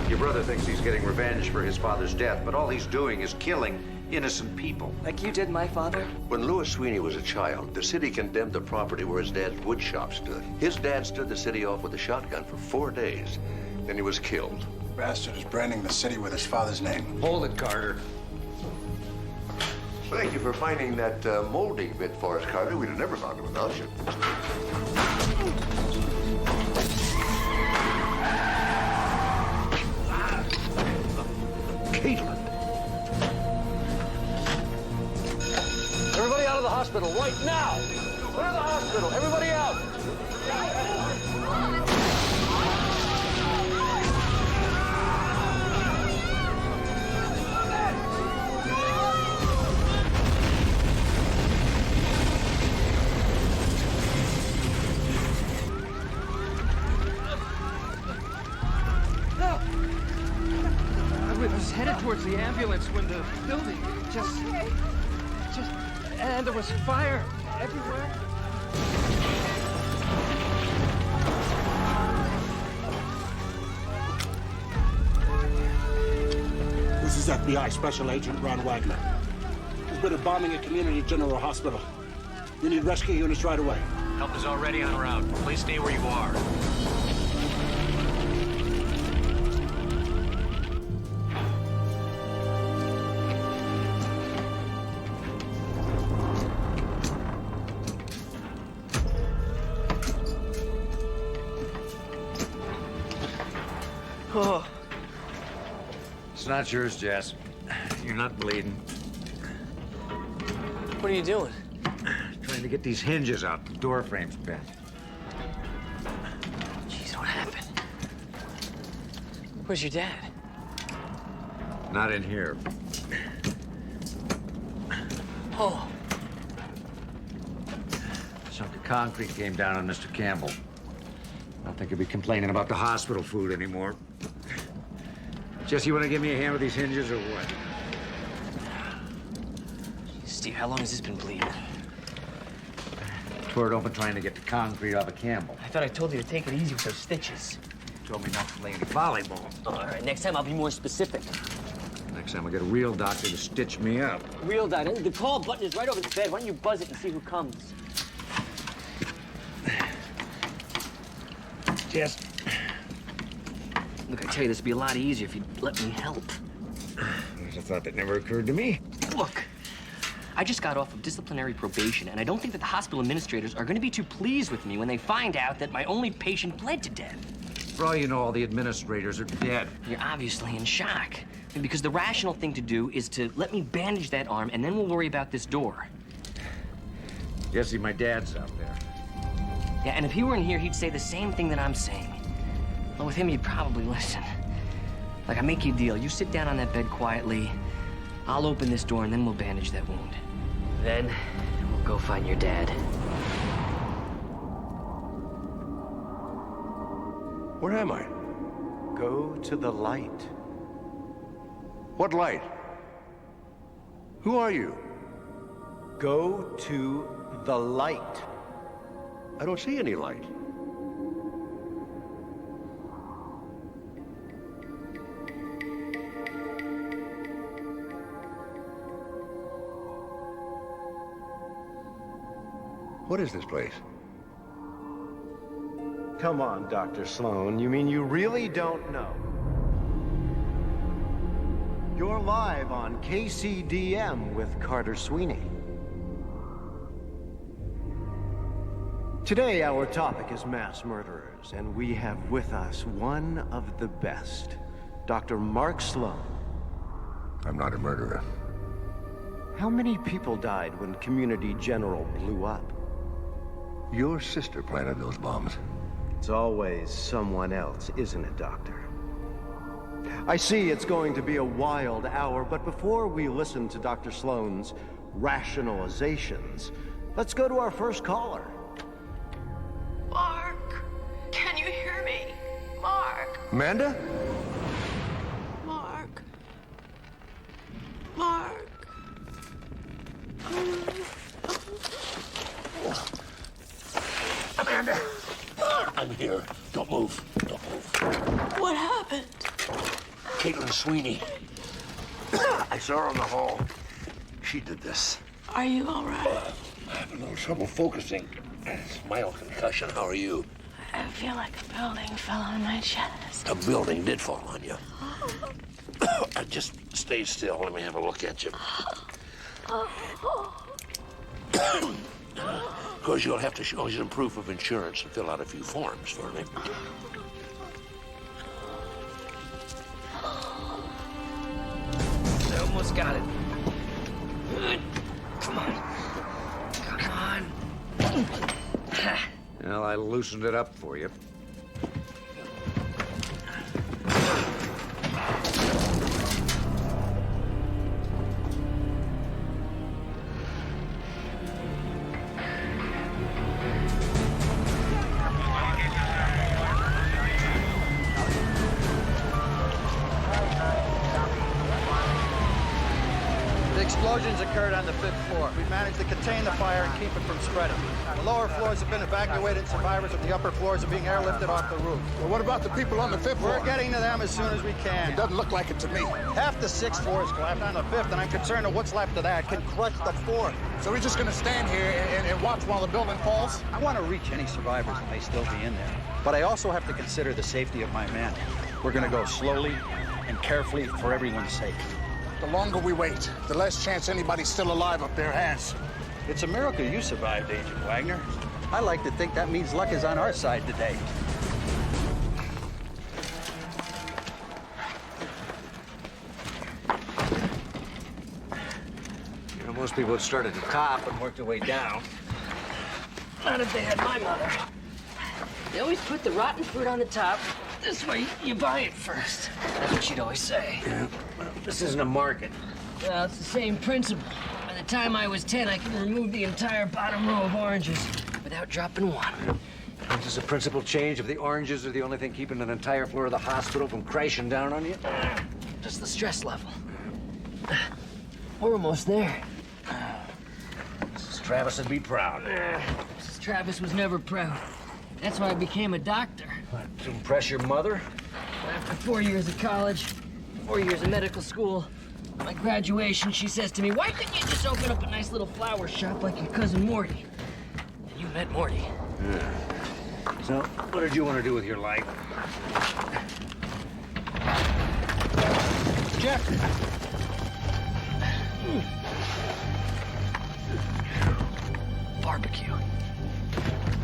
Your brother thinks he's getting revenge for his father's death, but all he's doing is killing innocent people. Like you did my father? When Louis Sweeney was a child, the city condemned the property where his dad's wood shop stood. His dad stood the city off with a shotgun for 4 days. Then he was killed. Bastard is branding the city with his father's name. Hold it, Carter. Thank you for finding that molding bit for us, Carter. We'd have never found it without you. Caitlin! Everybody out of the hospital right now! Clear the hospital! Everybody out! I was headed towards the ambulance when the building just, and there was fire everywhere. This is FBI Special Agent Ron Wagner. There's been a bombing at Community General Hospital. We need rescue units right away. Help is already en route. Please stay where you are. Oh. It's not yours, Jess. You're not bleeding. What are you doing? Trying to get these hinges out. The door frame's bent. Jeez, what happened? Where's your dad? Not in here. Oh. Chunk of concrete came down on Mr. Campbell. I don't think he'll be complaining about the hospital food anymore. Jesse, you want to give me a hand with these hinges or what? Steve, how long has this been bleeding? Tore it open trying to get the concrete off of Campbell. I thought I told you to take it easy with those stitches. You told me not to play any volleyball. All right, next time I'll be more specific. Next time I'll get a real doctor to stitch me up. Real doctor. The call button is right over the bed. Why don't you buzz it and see who comes? Yes. Look, I tell you, this would be a lot easier if you'd let me help. There's a thought that never occurred to me. Look, I just got off of disciplinary probation, and I don't think that the hospital administrators are going to be too pleased with me when they find out that my only patient bled to death. For all you know, all the administrators are dead. You're obviously in shock. Because the rational thing to do is to let me bandage that arm, and then we'll worry about this door. Jesse, my dad's out there. Yeah, and if he were in here, he'd say the same thing that I'm saying. Well, with him, he'd probably listen. Like, I make you a deal. You sit down on that bed quietly. I'll open this door, and then we'll bandage that wound. Then, we'll go find your dad. Where am I? Go to the light. What light? Who are you? Go to the light. I don't see any light. What is this place? Come on, Dr. Sloan. You mean you really don't know? You're live on KCDM with Carter Sweeney. Today, our topic is mass murderers, and we have with us one of the best, Dr. Mark Sloan. I'm not a murderer. How many people died when Community General blew up? Your sister planted those bombs. It's always someone else, isn't it, Doctor? I see it's going to be a wild hour, but before we listen to Dr. Sloan's rationalizations, let's go to our first caller. Mark, can you hear me? Mark. Amanda? Mark. Mark. Amanda! I'm here. Don't move. Don't move. What happened? Caitlin Sweeney. I saw her in the hall. She did this. Are you all right? I have a little trouble focusing. It's mild concussion. How are you? I feel like a building fell on my chest. A building did fall on you. Just stay still. Let me have a look at you. Of course, you'll have to show some proof of insurance and fill out a few forms for me. I almost got it. Good. Come on. Come on. Well, I loosened it up for you. Explosions occurred on the 5th floor. We managed to contain the fire and keep it from spreading. The lower floors have been evacuated. Survivors of the upper floors are being airlifted off the roof. Well, what about the people on the 5th floor? We're getting to them as soon as we can. It doesn't look like it to me. Half the 6th floor is collapsed on the 5th, and I'm concerned that what's left of that can crush the 4th. So we're just going to stand here and watch while the building falls? I want to reach any survivors that may still be in there. But I also have to consider the safety of my men. We're going to go slowly and carefully for everyone's sake. The longer we wait, the less chance anybody's still alive up there has. It's a miracle you survived, Agent Wagner. I like to think that means luck is on our side today. You know, most people would start at the top and work their way down. Not if they had my mother. They always put the rotten fruit on the top. This way, you buy it first. That's what she'd always say. Yeah, well, this isn't a market. Well, it's the same principle. By the time I was 10, I could remove the entire bottom row of oranges without dropping one. Is this a principal change if the oranges are the only thing keeping an entire floor of the hospital from crashing down on you? Just the stress level. We're almost there. Mrs. Travis would be proud. Mrs. Travis was never proud. That's why I became a doctor. What, to impress your mother? After 4 years of college, 4 years of medical school, my graduation, she says to me, why couldn't you just open up a nice little flower shop like your cousin Morty? And you met Morty. Yeah. So, what did you want to do with your life? Jeff! Barbecue.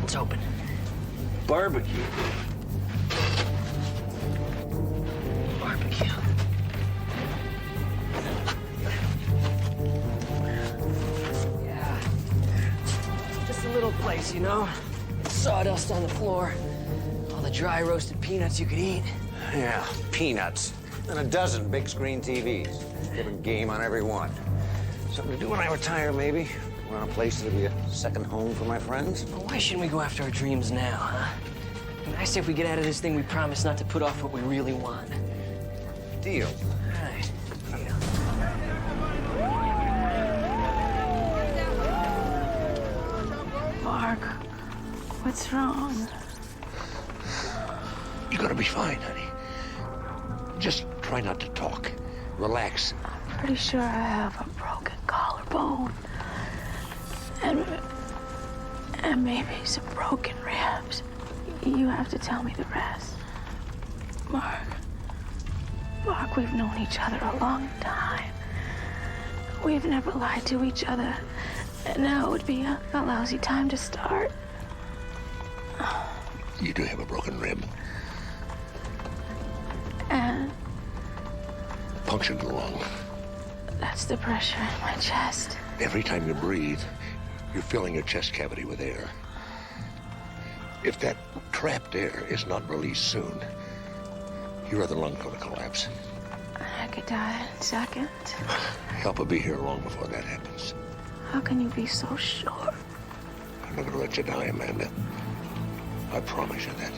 It's open. Barbecue? Barbecue. Yeah. Just a little place, you know? Sawdust on the floor. All the dry roasted peanuts you could eat. Yeah, peanuts. And a dozen big screen TVs. Different game on every one. Something to do when I retire, maybe. Want a place that'll be a second home for my friends. Well, why shouldn't we go after our dreams now, huh? I mean, I say if we get out of this thing, we promise not to put off what we really want. Deal. All right. Deal. Mark, what's wrong? You're gonna be fine, honey. Just try not to talk. Relax. I'm pretty sure I have a broken collarbone. And maybe some broken ribs. You have to tell me the rest. Mark, we've known each other a long time. We've never lied to each other. And now would be a lousy time to start. You do have a broken rib. And Punctured the lung. that's the pressure in my chest. Every time you breathe, you're filling your chest cavity with air. If that trapped air is not released soon, your other lung's gonna collapse. I could die in seconds. Help will be here long before that happens. How can you be so sure? I'm not gonna let you die, Amanda. I promise you that.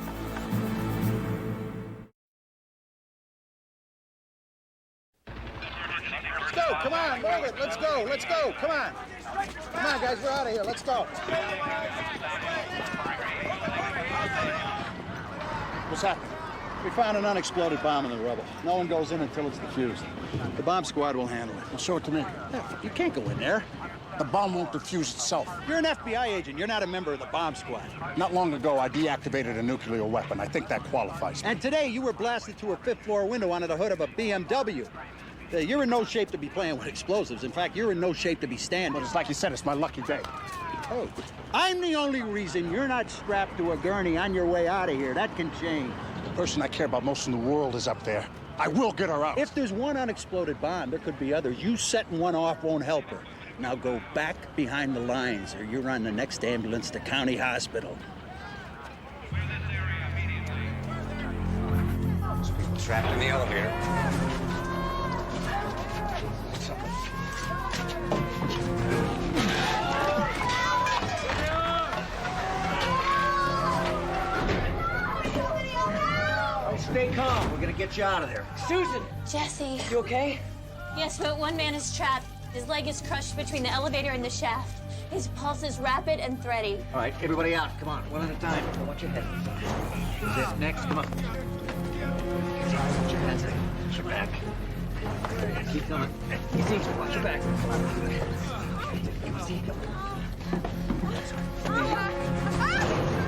Let's go, come on, move it. Let's go, come on. Come on, guys, we're out of here. Let's go. What's happening? We found an unexploded bomb in the rubble. No one goes in until it's defused. The bomb squad will handle it. Well, show it to me. Yeah, you can't go in there. The bomb won't defuse itself. You're an FBI agent. You're not a member of the bomb squad. Not long ago, I deactivated a nuclear weapon. I think that qualifies me. And today, you were blasted through a fifth-floor window onto the hood of a BMW. You're in no shape to be playing with explosives. In fact, you're in no shape to be standing. But it's like you said, it's my lucky day. Oh, I'm the only reason you're not strapped to a gurney on your way out of here. That can change. The person I care about most in the world is up there. I will get her out. If there's one unexploded bomb, there could be others. You setting one off won't help her. Now go back behind the lines, or you're on the next ambulance to County Hospital. There's people trapped in the elevator. Stay calm. We're gonna get you out of there. Susan! Jesse. You okay? Yes, but one man is trapped. His leg is crushed between the elevator and the shaft. His pulse is rapid and thready. All right, everybody out. Come on, one at a time. Watch your head. Who's this? Next, come on. Watch your head. Watch your back. Keep coming. Easy. Watch your back. Come on. Easy.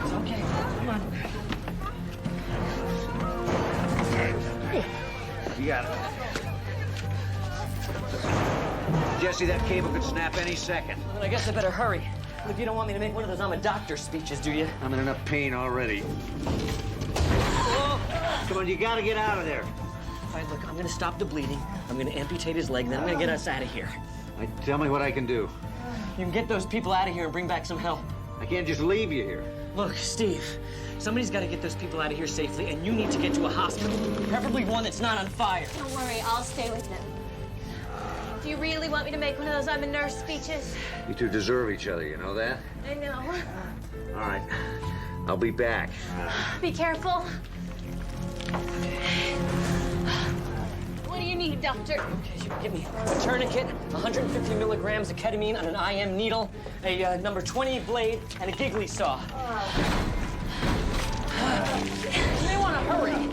It's okay. Come on. You got it. Jesse, that cable could snap any second. Well, I guess I better hurry. Look, you don't want me to make one of those I'm a doctor speeches, do you? I'm in enough pain already. Come on, you gotta get out of there. All right, look, I'm gonna stop the bleeding. I'm gonna amputate his leg, and then I'm gonna get us out of here. Tell me what I can do. You can get those people out of here and bring back some help. I can't just leave you here. Look, Steve, somebody's got to get those people out of here safely, and you need to get to a hospital, preferably one that's not on fire. Don't worry, I'll stay with them. Do you really want me to make one of those I'm a nurse speeches? You two deserve each other, you know that? I know. All right. I'll be back. Be careful. What do you need, doctor? Okay, you give me a tourniquet, 150 milligrams of ketamine on an IM needle, a number 20 blade, and a giggly saw. You may want to hurry.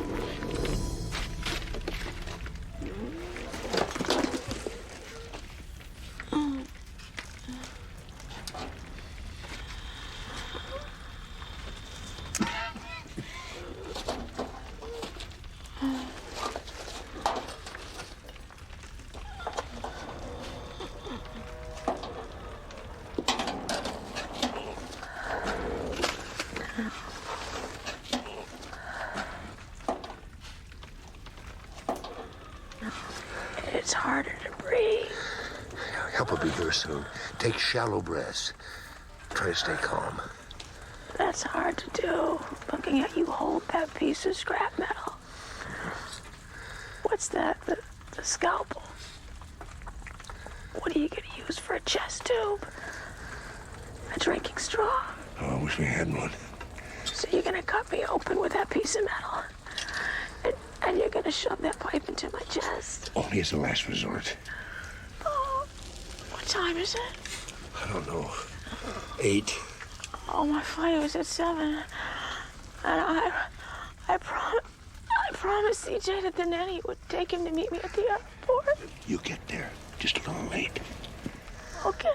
It's harder to breathe. Help will be here soon. Take shallow breaths. Try to stay calm. That's hard to do, looking at you hold that piece of scrap metal. What's that? The scalpel? What are you gonna use for a chest tube? A drinking straw? Oh, I wish we had one. So you're gonna cut me open with that piece of metal? And you're gonna shove that pipe into my chest? Only as a last resort. Oh, what time is it? I don't know. 8. Oh, my flight was at 7. And I promised CJ that the nanny would take him to meet me at the airport. You get there just a little late. Okay.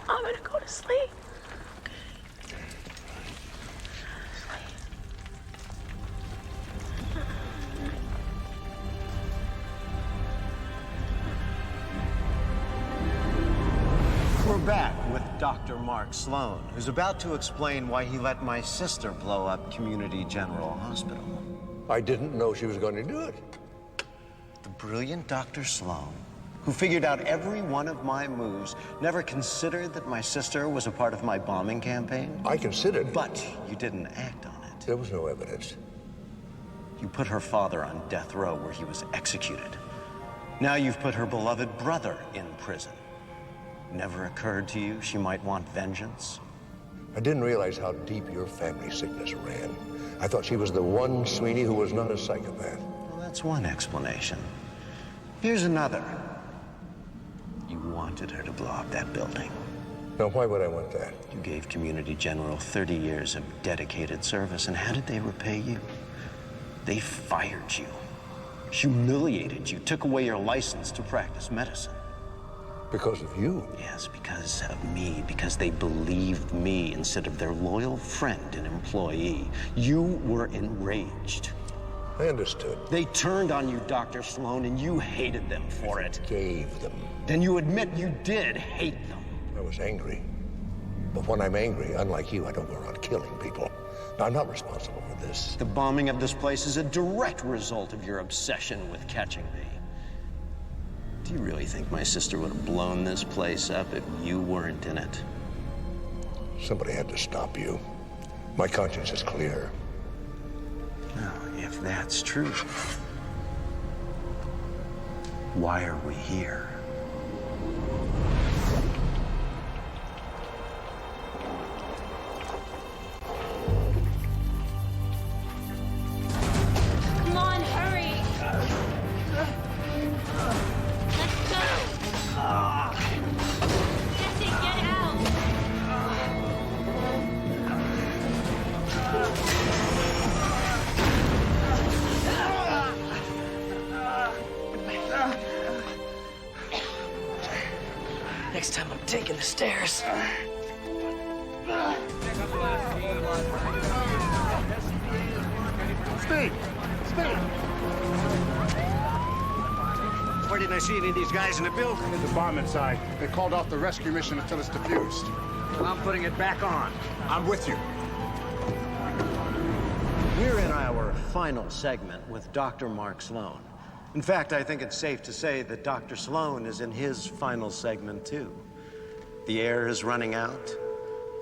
I'm gonna go to sleep. We're back with Dr. Mark Sloan, who's about to explain why he let my sister blow up Community General Hospital. I didn't know she was going to do it. The brilliant Dr. Sloan, who figured out every one of my moves, never considered that my sister was a part of my bombing campaign? I considered. But you didn't act on it. There was no evidence. You put her father on death row where he was executed. Now you've put her beloved brother in prison. Never occurred to you she might want vengeance? I didn't realize how deep your family sickness ran. I thought she was the one Sweeney who was not a psychopath. Well, that's one explanation. Here's another. You wanted her to blow up that building. Now, why would I want that? You gave Community General 30 years of dedicated service, and how did they repay you? They fired you, humiliated you, took away your license to practice medicine. Because of you? Yes, because of me, because they believed me instead of their loyal friend and employee. You were enraged. I understood. They turned on you, Dr. Sloan, and you hated them for it. Gave them. Then you admit you did hate them. I was angry. But when I'm angry, unlike you, I don't go around killing people. Now, I'm not responsible for this. The bombing of this place is a direct result of your obsession with catching me. Do you really think my sister would have blown this place up if you weren't in it? Somebody had to stop you. My conscience is clear. Now, if that's true, why are we here? Come on, hurry. Let's go. Jesse, get out. Next time I'm taking the stairs. Speed! Speed! Where didn't I see any of these guys in the building? In the bomb inside. They called off the rescue mission until it's defused. Well, I'm putting it back on. I'm with you. We're in our final segment with Dr. Mark Sloan. In fact, I think it's safe to say that Dr. Sloan is in his final segment, too. The air is running out,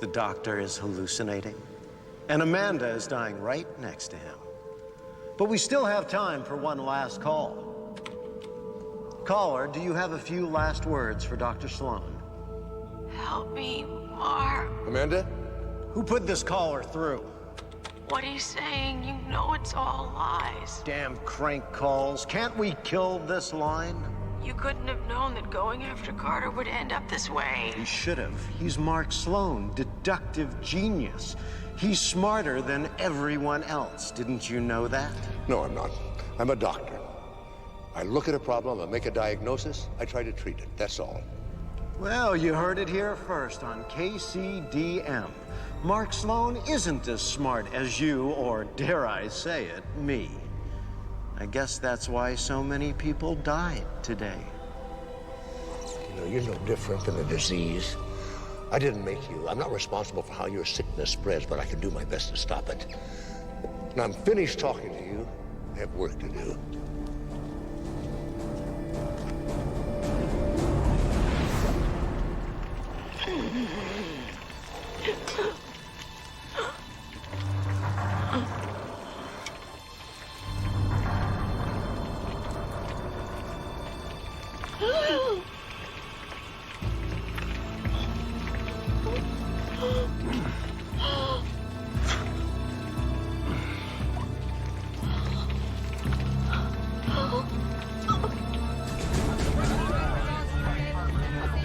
the doctor is hallucinating, and Amanda is dying right next to him. But we still have time for one last call. Caller, do you have a few last words for Dr. Sloan? Help me, Mark. Amanda? Who put this caller through? What he's saying, you know it's all lies. Damn crank calls. Can't we kill this line? You couldn't have known that going after Carter would end up this way. He should have. He's Mark Sloan, deductive genius. He's smarter than everyone else. Didn't you know that? No, I'm not. I'm a doctor. I look at a problem, I make a diagnosis, I try to treat it. That's all. Well, you heard it here first on KCDM. Mark Sloan isn't as smart as you, or dare I say it, me. I guess that's why so many people died today. You know, you're no different than a disease. I didn't make you. I'm not responsible for how your sickness spreads, but I can do my best to stop it. Now I'm finished talking to you. I have work to do.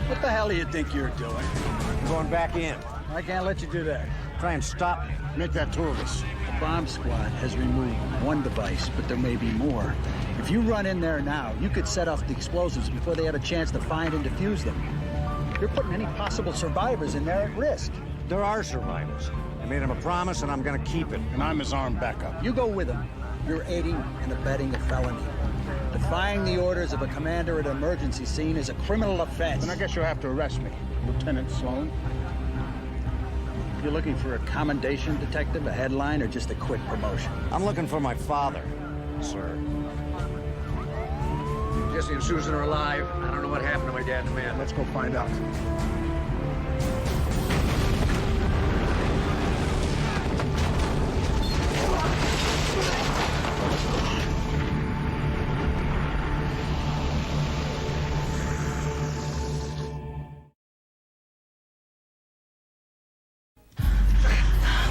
What the hell do you think you're doing? I'm going back in. I can't let you do that. Try and stop me. Make that two of us. The bomb squad has removed one device, but there may be more. If you run in there now, you could set off the explosives before they have a chance to find and defuse them. You're putting any possible survivors in there at risk. There are survivors. I made him a promise, and I'm going to keep it. And I'm his armed backup. You go with him. You're aiding and abetting a felony. Defying the orders of a commander at an emergency scene is a criminal offense. Then I guess you'll have to arrest me, Lieutenant Sloan. You're looking for a commendation, detective, a headline, or just a quick promotion? I'm looking for my father, sir. Jesse and Susan are alive. I don't know what happened to my dad's man. Let's go find out.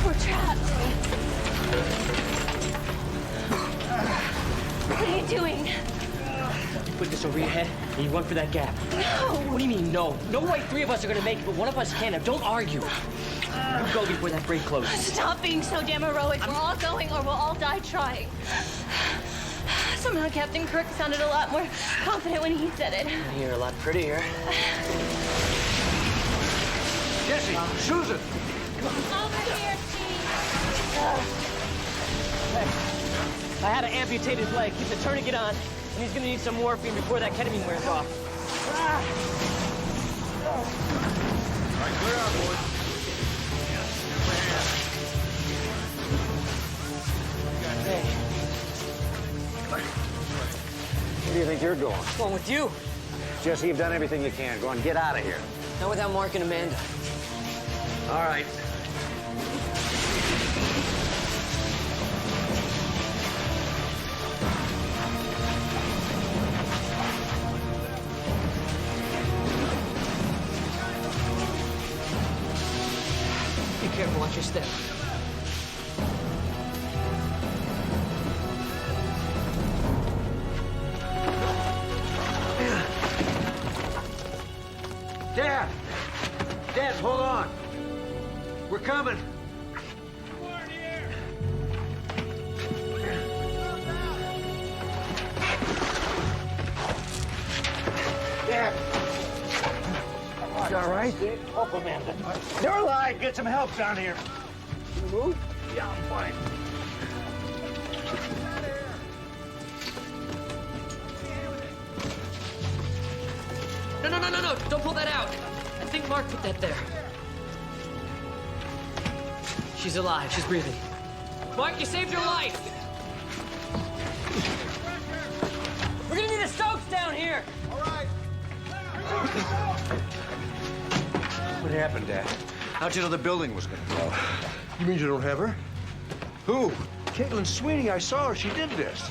We're trapped. What are you doing? Put this over your head and you run for that gap. No. What do you mean, no? No way 3 of us are gonna make it, but one of us can. Now, don't argue. You go before that break closes. Stop being so damn heroic. We're all going or we'll all die trying. Somehow Captain Kirk sounded a lot more confident when he said it. You're a lot prettier. Jesse, Susan! Over here, Steve. I had an amputated leg. Keep the tourniquet on, and he's gonna need some morphine before that ketamine wears off. All right, clear out, boys. Hey. Where do you think you're going? What's wrong with you? Jesse, you've done everything you can. Go on, get out of here. Not without Mark and Amanda. All right. Be careful, watch your step. Dad! Dad, hold on. We're coming. Dad! You all right? Help Amanda. They're alive. Get some help down here. Can you move? Yeah, I'm fine. No. Don't pull that out. I think Mark put that there. She's alive. She's breathing. Mark, you saved your life. We're gonna need a Stokes down here. All right. What happened, Dad? How'd you know the building was gonna blow? You mean you don't have her? Who? Caitlin Sweeney. I saw her. She did this.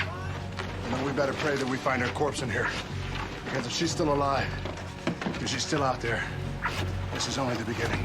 Then we better pray that we find her corpse in here. Because if she's still alive, if she's still out there, this is only the beginning.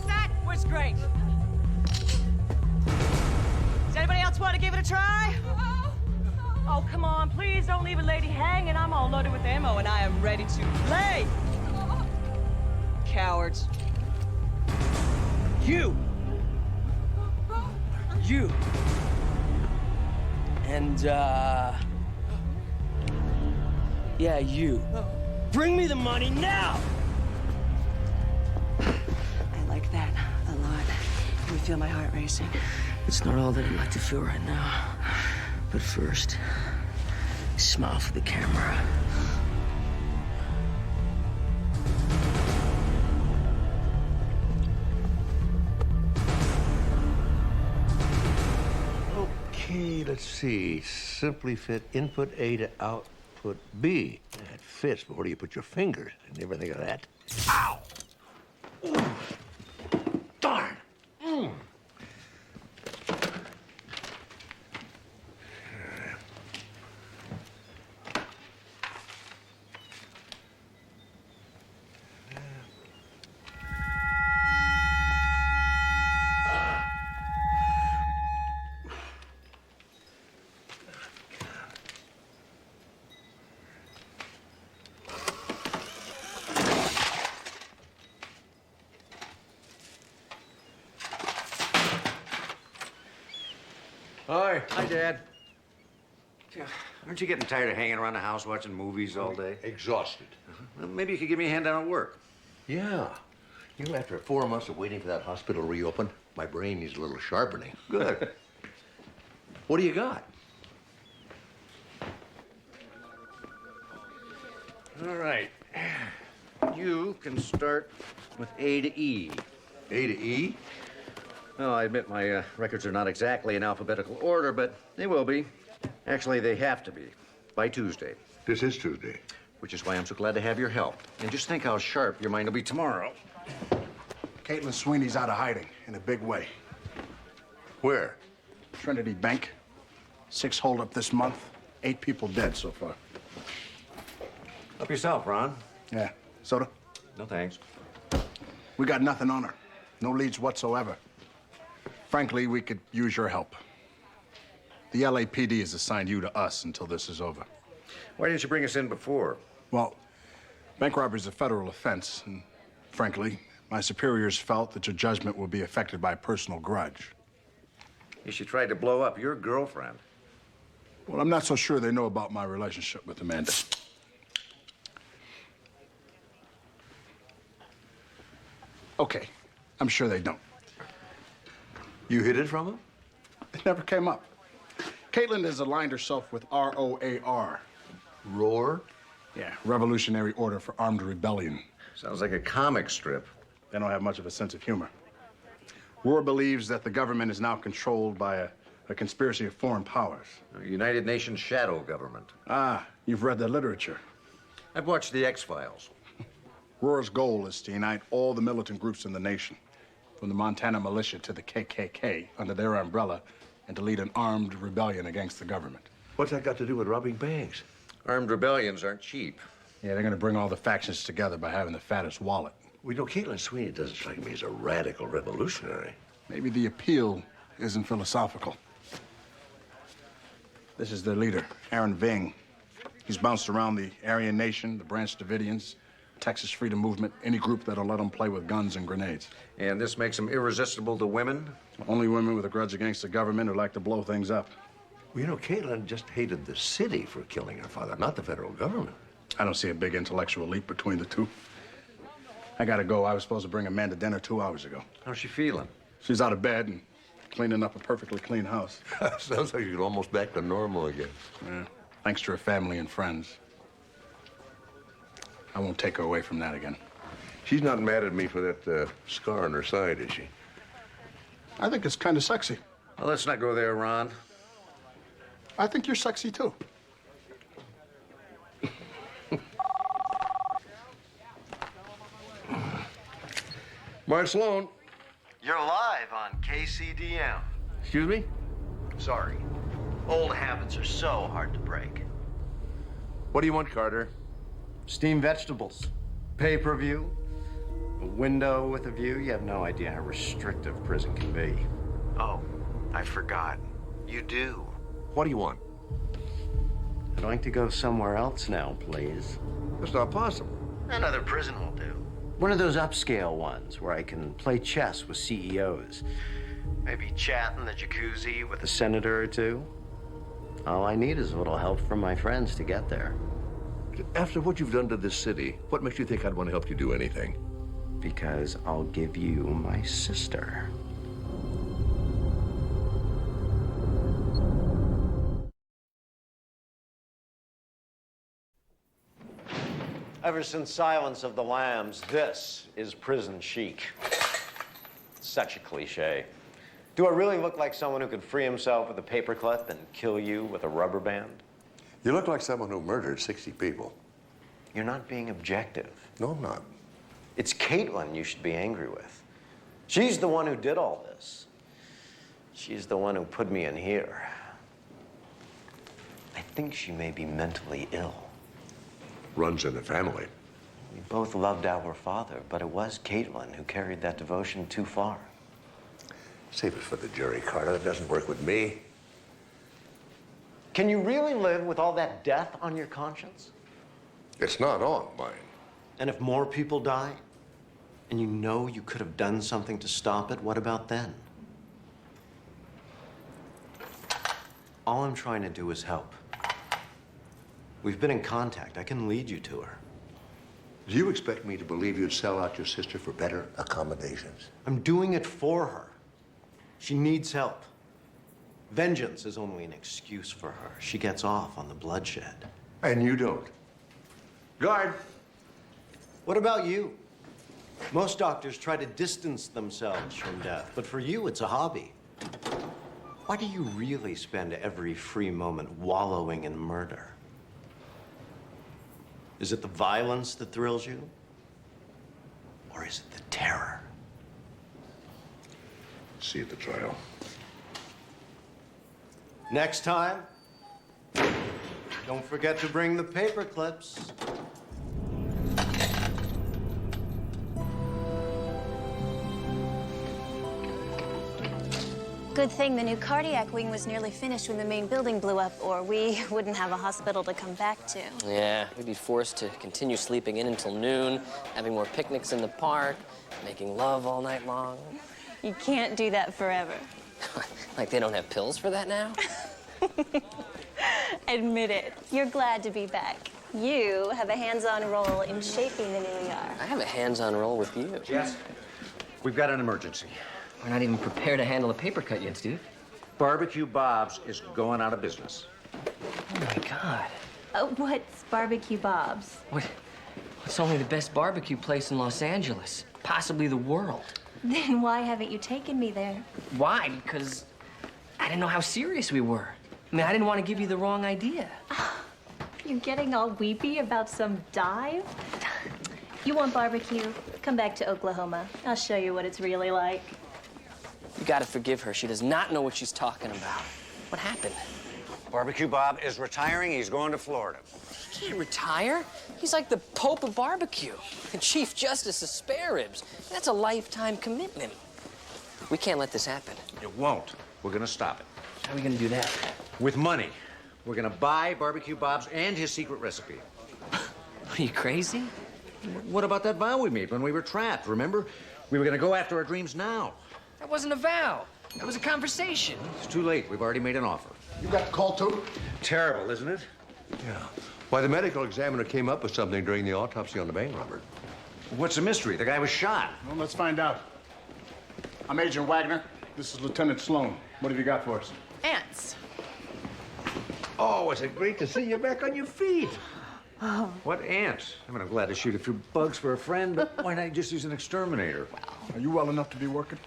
That was great. Does anybody else want to give it a try? Oh, come on, please don't leave a lady hanging. I'm all loaded with ammo and I am ready to play. Cowards. You! You! And, yeah, you. Bring me the money now! I like that a lot. You feel my heart racing. It's not all that I'd like to feel right now. But first, smile for the camera. Okay, let's see. Simply fit input A to output B. That fits, but where do you put your fingers? I never think of that. Ow! Ooh. Darn! Mm. Hi. Hi, Dad. Aren't you getting tired of hanging around the house watching movies all day? Exhausted. Well, maybe you could give me a hand down at work. Yeah. You know, after 4 months of waiting for that hospital to reopen, my brain needs a little sharpening. Good. What do you got? All right. You can start with A to E. A to E? Well, I admit my records are not exactly in alphabetical order, but they will be. Actually, they have to be by Tuesday. This is Tuesday. Which is why I'm so glad to have your help. And just think how sharp your mind will be tomorrow. Caitlin Sweeney's out of hiding in a big way. Where? Trinity Bank. 6 holdup this month. 8 people dead so far. Help yourself, Ron. Yeah. Soda? No thanks. We got nothing on her. No leads whatsoever. Frankly, we could use your help. The LAPD has assigned you to us until this is over. Why didn't you bring us in before? Well, bank robbery is a federal offense, and frankly, my superiors felt that your judgment will be affected by a personal grudge. She tried to blow up your girlfriend. Well, I'm not so sure they know about my relationship with Amanda. Okay, I'm sure they don't. You hid it from them? It never came up. Caitlin has aligned herself with ROAR. ROAR? Yeah, Revolutionary Order for Armed Rebellion. Sounds like a comic strip. They don't have much of a sense of humor. ROAR believes that the government is now controlled by a conspiracy of foreign powers. A United Nations shadow government. Ah, you've read the literature. I've watched the X-Files. ROAR's goal is to unite all the militant groups in the nation, from the Montana militia to the KKK, under their umbrella, and to lead an armed rebellion against the government. What's that got to do with robbing banks? Armed rebellions aren't cheap. Yeah, they're gonna bring all the factions together by having the fattest wallet. We know Caitlin Sweeney doesn't strike me as a radical revolutionary. Maybe the appeal isn't philosophical. This is their leader, Aaron Ving. He's bounced around the Aryan Nation, the Branch Davidians, Texas Freedom Movement, any group that'll let him play with guns and grenades. And this makes him irresistible to women? Only women with a grudge against the government who like to blow things up. Well, you know, Caitlin just hated the city for killing her father, not the federal government. I don't see a big intellectual leap between the two. I gotta go. I was supposed to bring Amanda dinner 2 hours ago. How's she feeling? She's out of bed and cleaning up a perfectly clean house. Sounds like you're almost back to normal again. Yeah, thanks to her family and friends. I won't take her away from that again. She's not mad at me for that scar on her side, is she? I think it's kind of sexy. Well, let's not go there, Ron. I think you're sexy, too. Mark Sloan. You're live on KCDM. Excuse me? Sorry. Old habits are so hard to break. What do you want, Carter? Steamed vegetables. Pay-per-view. A window with a view. You have no idea how restrictive prison can be. Oh, I forgot. You do. What do you want? I'd like to go somewhere else now, please. That's not possible. Another prison will do. One of those upscale ones where I can play chess with CEOs. Maybe chat in the jacuzzi with a senator or two. All I need is a little help from my friends to get there. After what you've done to this city, what makes you think I'd want to help you do anything? Because I'll give you my sister. Ever since Silence of the Lambs, this is prison chic. Such a cliche. Do I really look like someone who could free himself with a paperclip and kill you with a rubber band? You look like someone who murdered 60 people. You're not being objective. No, I'm not. It's Caitlin you should be angry with. She's the one who did all this. She's the one who put me in here. I think she may be mentally ill. Runs in the family. We both loved our father, but it was Caitlin who carried that devotion too far. Save it for the jury, Carter. That doesn't work with me. Can you really live with all that death on your conscience? It's not on mine. And if more people die, and you know you could have done something to stop it, what about then? All I'm trying to do is help. We've been in contact. I can lead you to her. Do you expect me to believe you'd sell out your sister for better accommodations? I'm doing it for her. She needs help. Vengeance is only an excuse for her. She gets off on the bloodshed. And you don't. Guard. What about you? Most doctors try to distance themselves from death, but for you, it's a hobby. Why do you really spend every free moment wallowing in murder? Is it the violence that thrills you? Or is it the terror? See you at the trial. Next time, don't forget to bring the paper clips. Good thing the new cardiac wing was nearly finished when the main building blew up, or we wouldn't have a hospital to come back to. Yeah, we'd be forced to continue sleeping in until noon, having more picnics in the park, making love all night long. You can't do that forever. Like they don't have pills for that now? Admit it. You're glad to be back. You have a hands-on role in shaping the new yard. I have a hands-on role with you. Yes. We've got an emergency. We're not even prepared to handle a paper cut yet, Steve. Barbecue Bob's is going out of business. Oh, my God. What's Barbecue Bob's? What's only the best barbecue place in Los Angeles, possibly the world. Then why haven't you taken me there? Why? Because I didn't know how serious we were. I mean, I didn't want to give you the wrong idea. You're getting all weepy about some dive? You want barbecue? Come back to Oklahoma. I'll show you what it's really like. You gotta forgive her. She does not know what she's talking about. What happened? Barbecue Bob is retiring. He's going to Florida. He can't retire. He's like the Pope of barbecue. And Chief Justice of spare ribs. That's a lifetime commitment. We can't let this happen. It won't. We're going to stop it. How are we gonna do that? With money. We're going to buy Barbecue Bob's and his secret recipe. Are you crazy? What about that vow we made when we were trapped? Remember? We were going to go after our dreams now. That wasn't a vow. That was a conversation. It's too late. We've already made an offer. You got the call, too? Terrible, isn't it? Yeah. Why, the medical examiner came up with something during the autopsy on the bank robber. What's the mystery? The guy was shot. Well, let's find out. I'm Agent Wagner. This is Lieutenant Sloan. What have you got for us? Ants. Oh, is it great to see you back on your feet? What ants? I mean, I'm glad to shoot a few bugs for a friend, but why not just use an exterminator? Are you well enough to be working?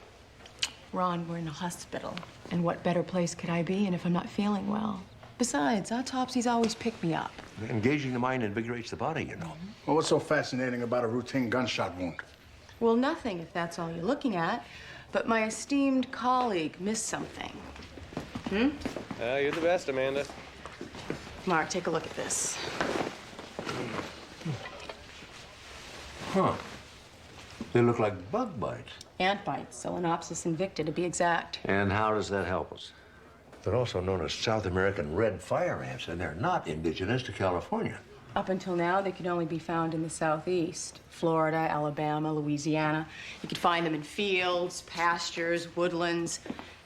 Ron, we're in a hospital. And what better place could I be in if I'm not feeling well? Besides, autopsies always pick me up. Engaging the mind invigorates the body, you know. Well, what's so fascinating about a routine gunshot wound? Well, nothing if that's all you're looking at. But my esteemed colleague missed something. You're the best, Amanda. Mark, take a look at this. Huh. They look like bug bites. Ant bites, Solenopsis invicta to be exact. And how does that help us? They're also known as South American red fire ants, and they're not indigenous to California. Up until now, they could only be found in the southeast. Florida, Alabama, Louisiana. You could find them in fields, pastures, woodlands.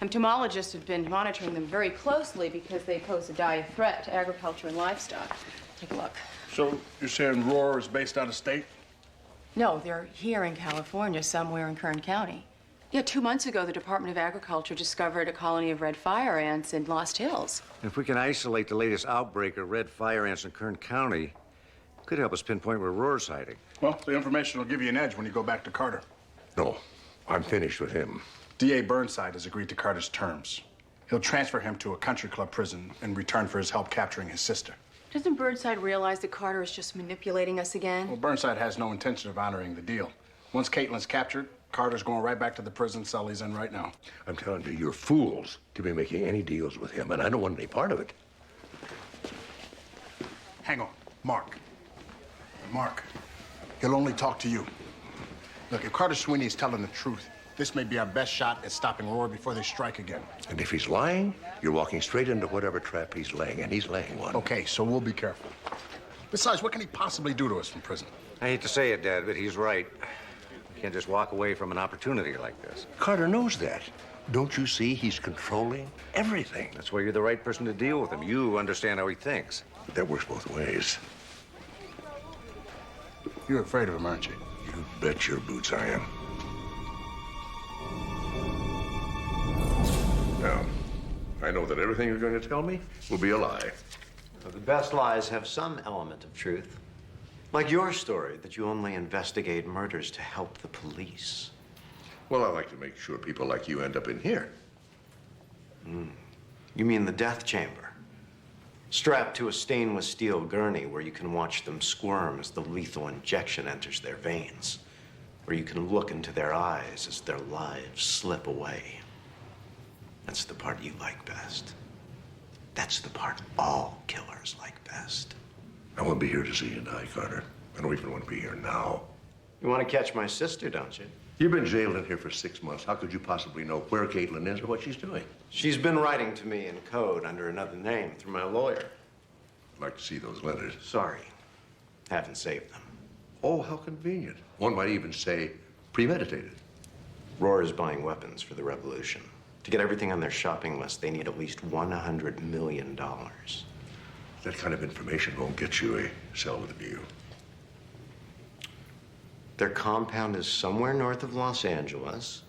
Entomologists have been monitoring them very closely because they pose a dire threat to agriculture and livestock. Take a look. So you're saying Roar is based out of state? No, they're here in California, somewhere in Kern County. Yeah, 2 months ago, the Department of Agriculture discovered a colony of red fire ants in Lost Hills. If we can isolate the latest outbreak of red fire ants in Kern County, it could help us pinpoint where Roar's hiding. Well, the information will give you an edge when you go back to Carter. No, I'm finished with him. D.A. Burnside has agreed to Carter's terms. He'll transfer him to a country club prison in return for his help capturing his sister. Doesn't Burnside realize that Carter is just manipulating us again? Well, Burnside has no intention of honoring the deal. Once Caitlin's captured, Carter's going right back to the prison cell he's in right now. I'm telling you, you're fools to be making any deals with him, and I don't want any part of it. Hang on. Mark. Mark, he'll only talk to you. Look, if Carter Sweeney is telling the truth, this may be our best shot at stopping Roar before they strike again. And if he's lying, you're walking straight into whatever trap he's laying, and he's laying one. Okay, so we'll be careful. Besides, what can he possibly do to us from prison? I hate to say it, Dad, but he's right. We can't just walk away from an opportunity like this. Carter knows that. Don't you see he's controlling everything? That's why you're the right person to deal with him. You understand how he thinks. That works both ways. You're afraid of him, aren't you? You bet your boots I am. Now, I know that everything you're going to tell me will be a lie. Well, the best lies have some element of truth. Like your story, that you only investigate murders to help the police. Well, I like to make sure people like you end up in here. You mean the death chamber? Strapped to a stainless steel gurney where you can watch them squirm as the lethal injection enters their veins. Where you can look into their eyes as their lives slip away. That's the part you like best. That's the part all killers like best. I won't be here to see you die, Carter. I don't even want to be here now. You want to catch my sister, don't you? You've been jailed in here for 6 months. How could you possibly know where Caitlin is or what she's doing? She's been writing to me in code under another name through my lawyer. I'd like to see those letters. Sorry. Haven't saved them. Oh, how convenient. One might even say premeditated. Roar is buying weapons for the revolution. To get everything on their shopping list, they need at least $100 million. That kind of information won't get you a cell with a view. Their compound is somewhere north of Los Angeles,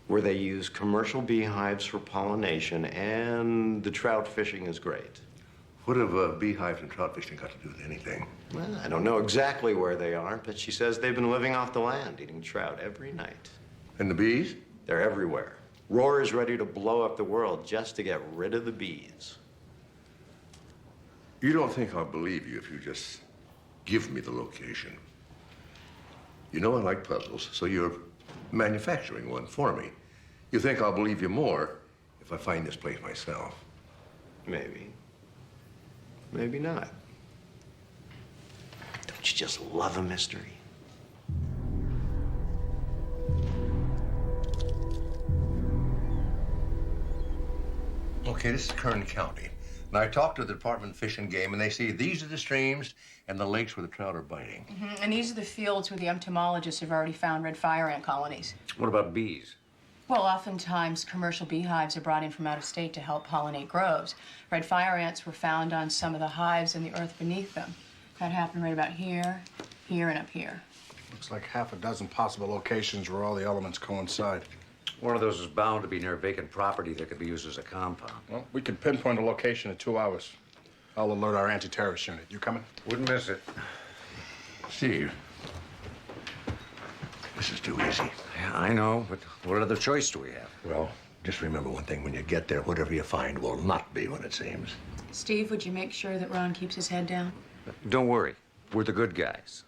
where they use commercial beehives for pollination, and the trout fishing is great. What have beehives and trout fishing got to do with anything? Well, I don't know exactly where they are, but she says they've been living off the land, eating trout every night. And the bees? They're everywhere. Roar is ready to blow up the world just to get rid of the bees. You don't think I'll believe you if you just give me the location. You know I like puzzles, so you're manufacturing one for me. You think I'll believe you more if I find this place myself? Maybe. Maybe not. Don't you just love a mystery? Okay, this is Kern County. Now, I talked to the Department of Fish and Game, and they say these are the streams and the lakes where the trout are biting. And these are the fields where the entomologists have already found red fire ant colonies. What about bees? Well, oftentimes commercial beehives are brought in from out of state to help pollinate groves. Red fire ants were found on some of the hives in the earth beneath them. That happened right about here, here, and up here. Looks like half a dozen possible locations where all the elements coincide. One of those is bound to be near vacant property that could be used as a compound. Well, we can pinpoint a location in 2 hours. I'll alert our anti-terrorist unit. You coming? Wouldn't miss it. Steve, this is too easy. Yeah, I know, but what other choice do we have? Well, just remember one thing. When you get there, whatever you find will not be what it seems. Steve, would you make sure that Ron keeps his head down? Don't worry. We're the good guys.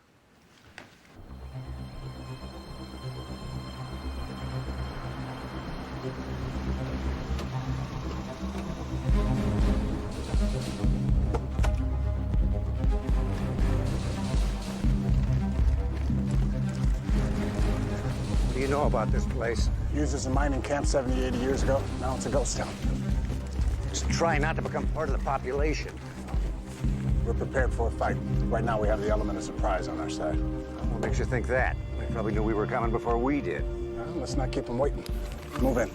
What do you know about this place? Used as a mining camp 70, 80 years ago. Now it's a ghost town. Just try not to become part of the population. We're prepared for a fight. Right now we have the element of surprise on our side. What makes you think that? They probably knew we were coming before we did. Well, let's not keep them waiting. Move in.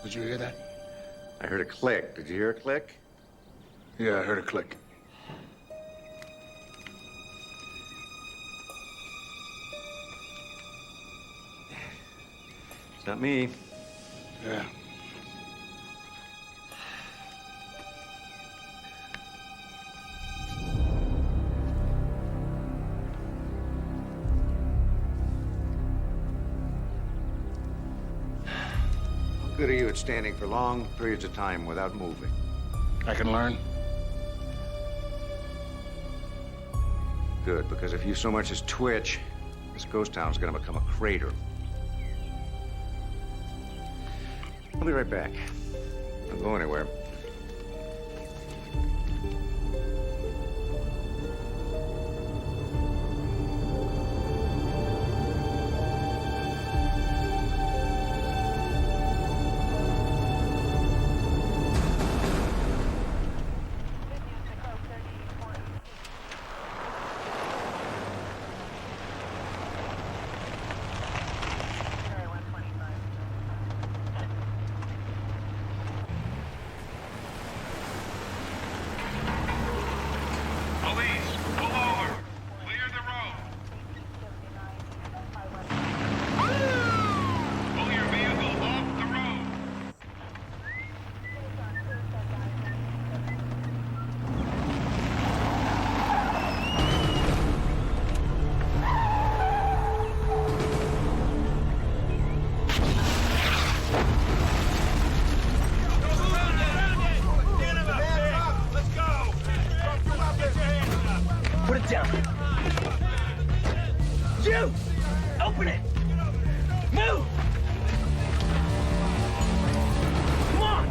Did you hear that? I heard a click. Did you hear a click? Yeah, I heard a click. It's not me. Yeah. How good are you at standing for long periods of time without moving? I can learn. Good, because if you so much as twitch, this ghost town's gonna become a crater. I'll be right back. Don't go anywhere. Put it down. You! Open it! Move! Come on!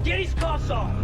Get his cuffs off!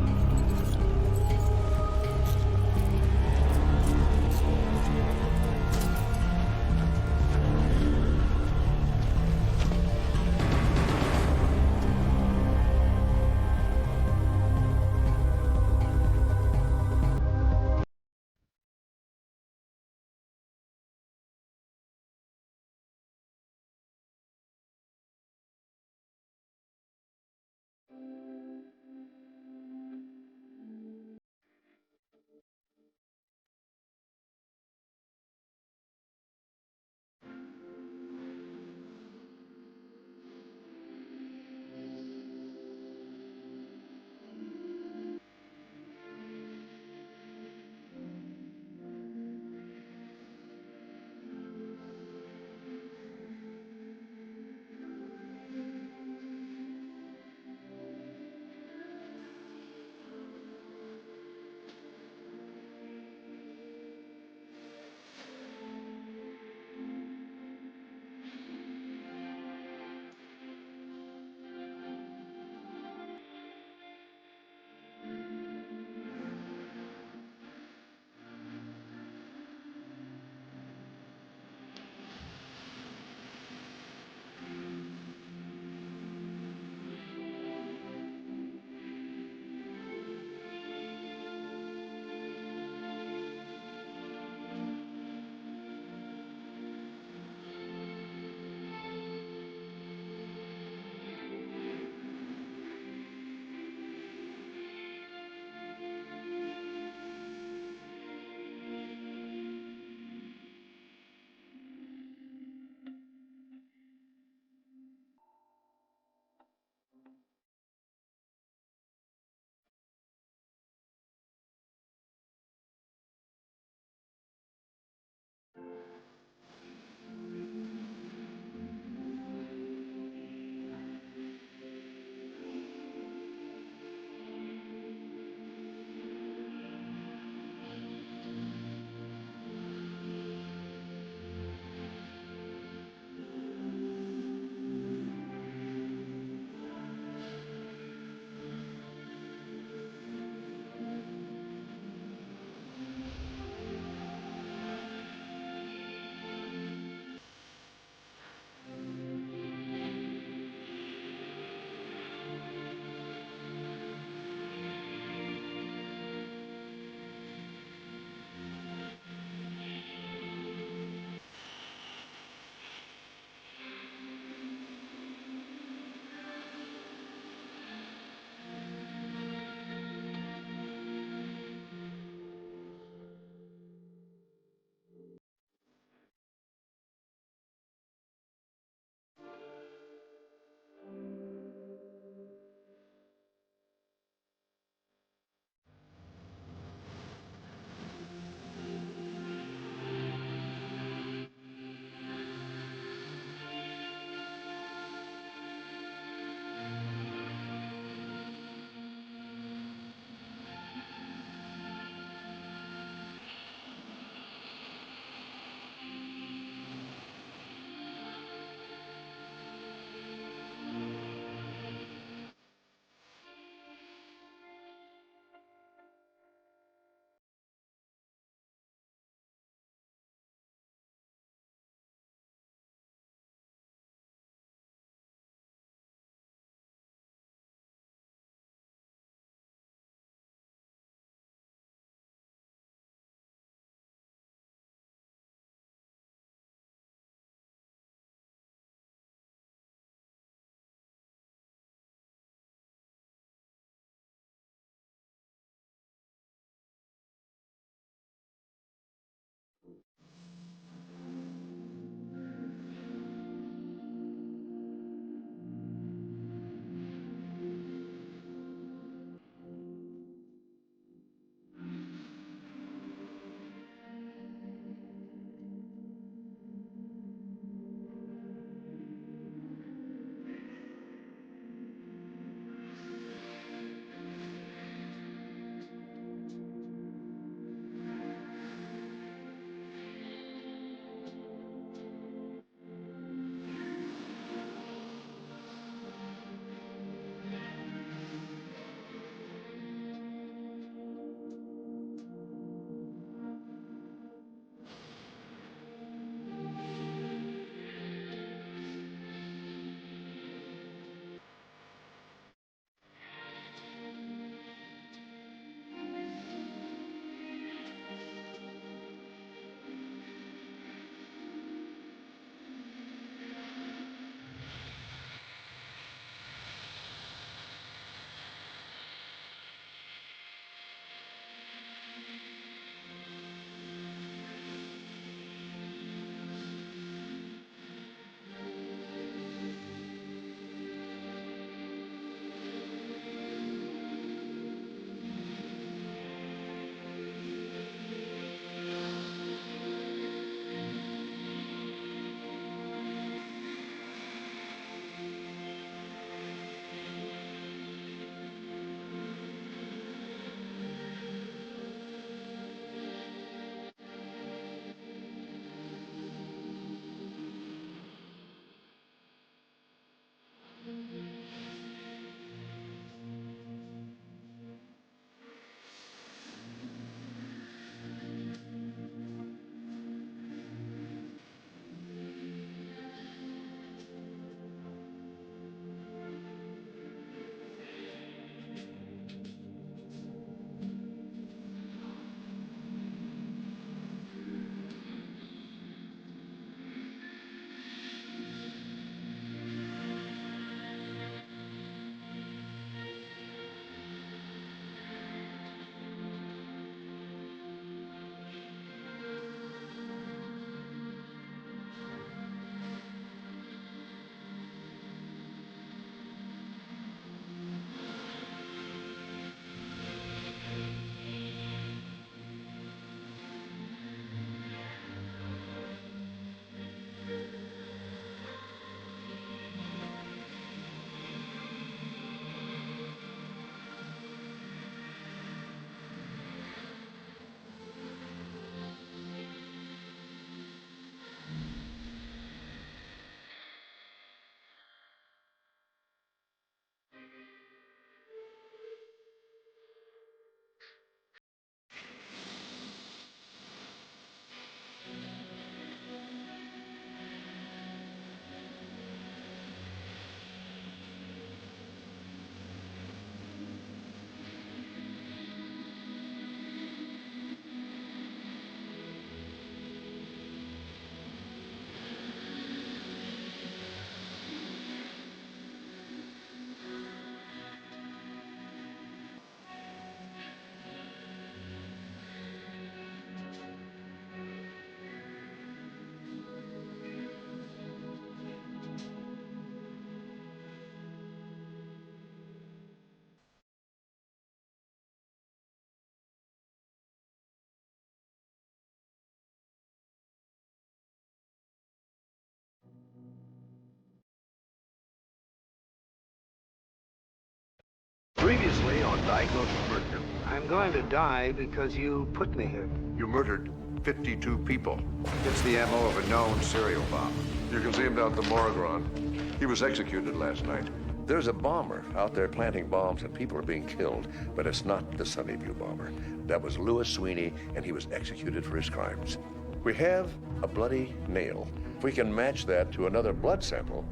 Previously on Diagnosis Murder. I'm going to die because you put me here. You murdered 52 people. It's the MO of a known serial bomber. You can see him down at the morgue, Ron. He was executed last night. There's a bomber out there planting bombs and people are being killed, but it's not the Sunnyview bomber. That was Lewis Sweeney, and he was executed for his crimes. We have a bloody nail. If we can match that to another blood sample,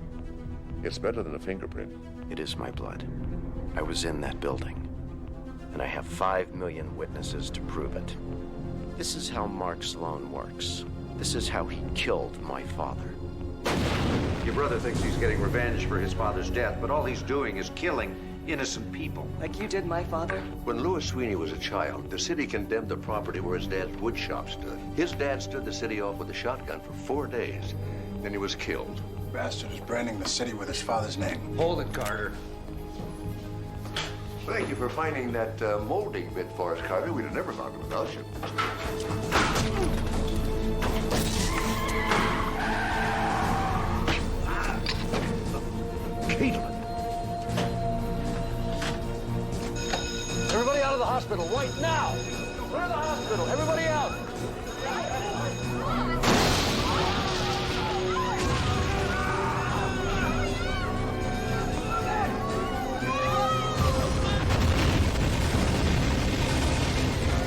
it's better than a fingerprint. It is my blood. I was in that building, and I have 5 million witnesses to prove it. This is how Mark Sloan works. This is how he killed my father. Your brother thinks he's getting revenge for his father's death, but all he's doing is killing innocent people. Like you did my father? When Lewis Sweeney was a child, the city condemned the property where his dad's wood shop stood. His dad stood the city off with a shotgun for 4 days. Then he was killed. Bastard is branding the city with his father's name. Hold it, Carter. Thank you for finding that molding bit for us, Carter. We'd have never found it without you. Caitlin! Everybody out of the hospital, right now! Clear the hospital, everybody out!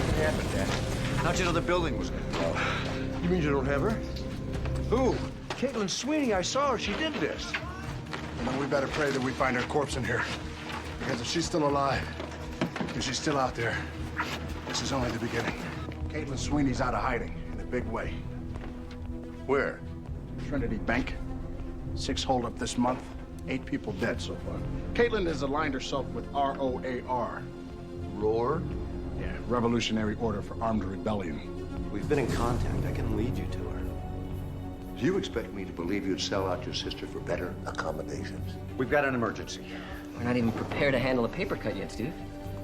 What happened, Dad? How'd you know the building was gonna blow? You mean you don't have her? Who? Caitlin Sweeney. I saw her. She did this. You know, we better pray that we find her corpse in here. Because if she's still alive, if she's still out there, this is only the beginning. Caitlin Sweeney's out of hiding in a big way. Where? Trinity Bank. 6 holdup this month. 8 people dead so far. Caitlin has aligned herself with ROAR. Roar? Yeah, Revolutionary Order for Armed Rebellion. We've been in contact. I can lead you to her. Do you expect me to believe you'd sell out your sister for better accommodations? We've got an emergency. We're not even prepared to handle a paper cut yet, Steve.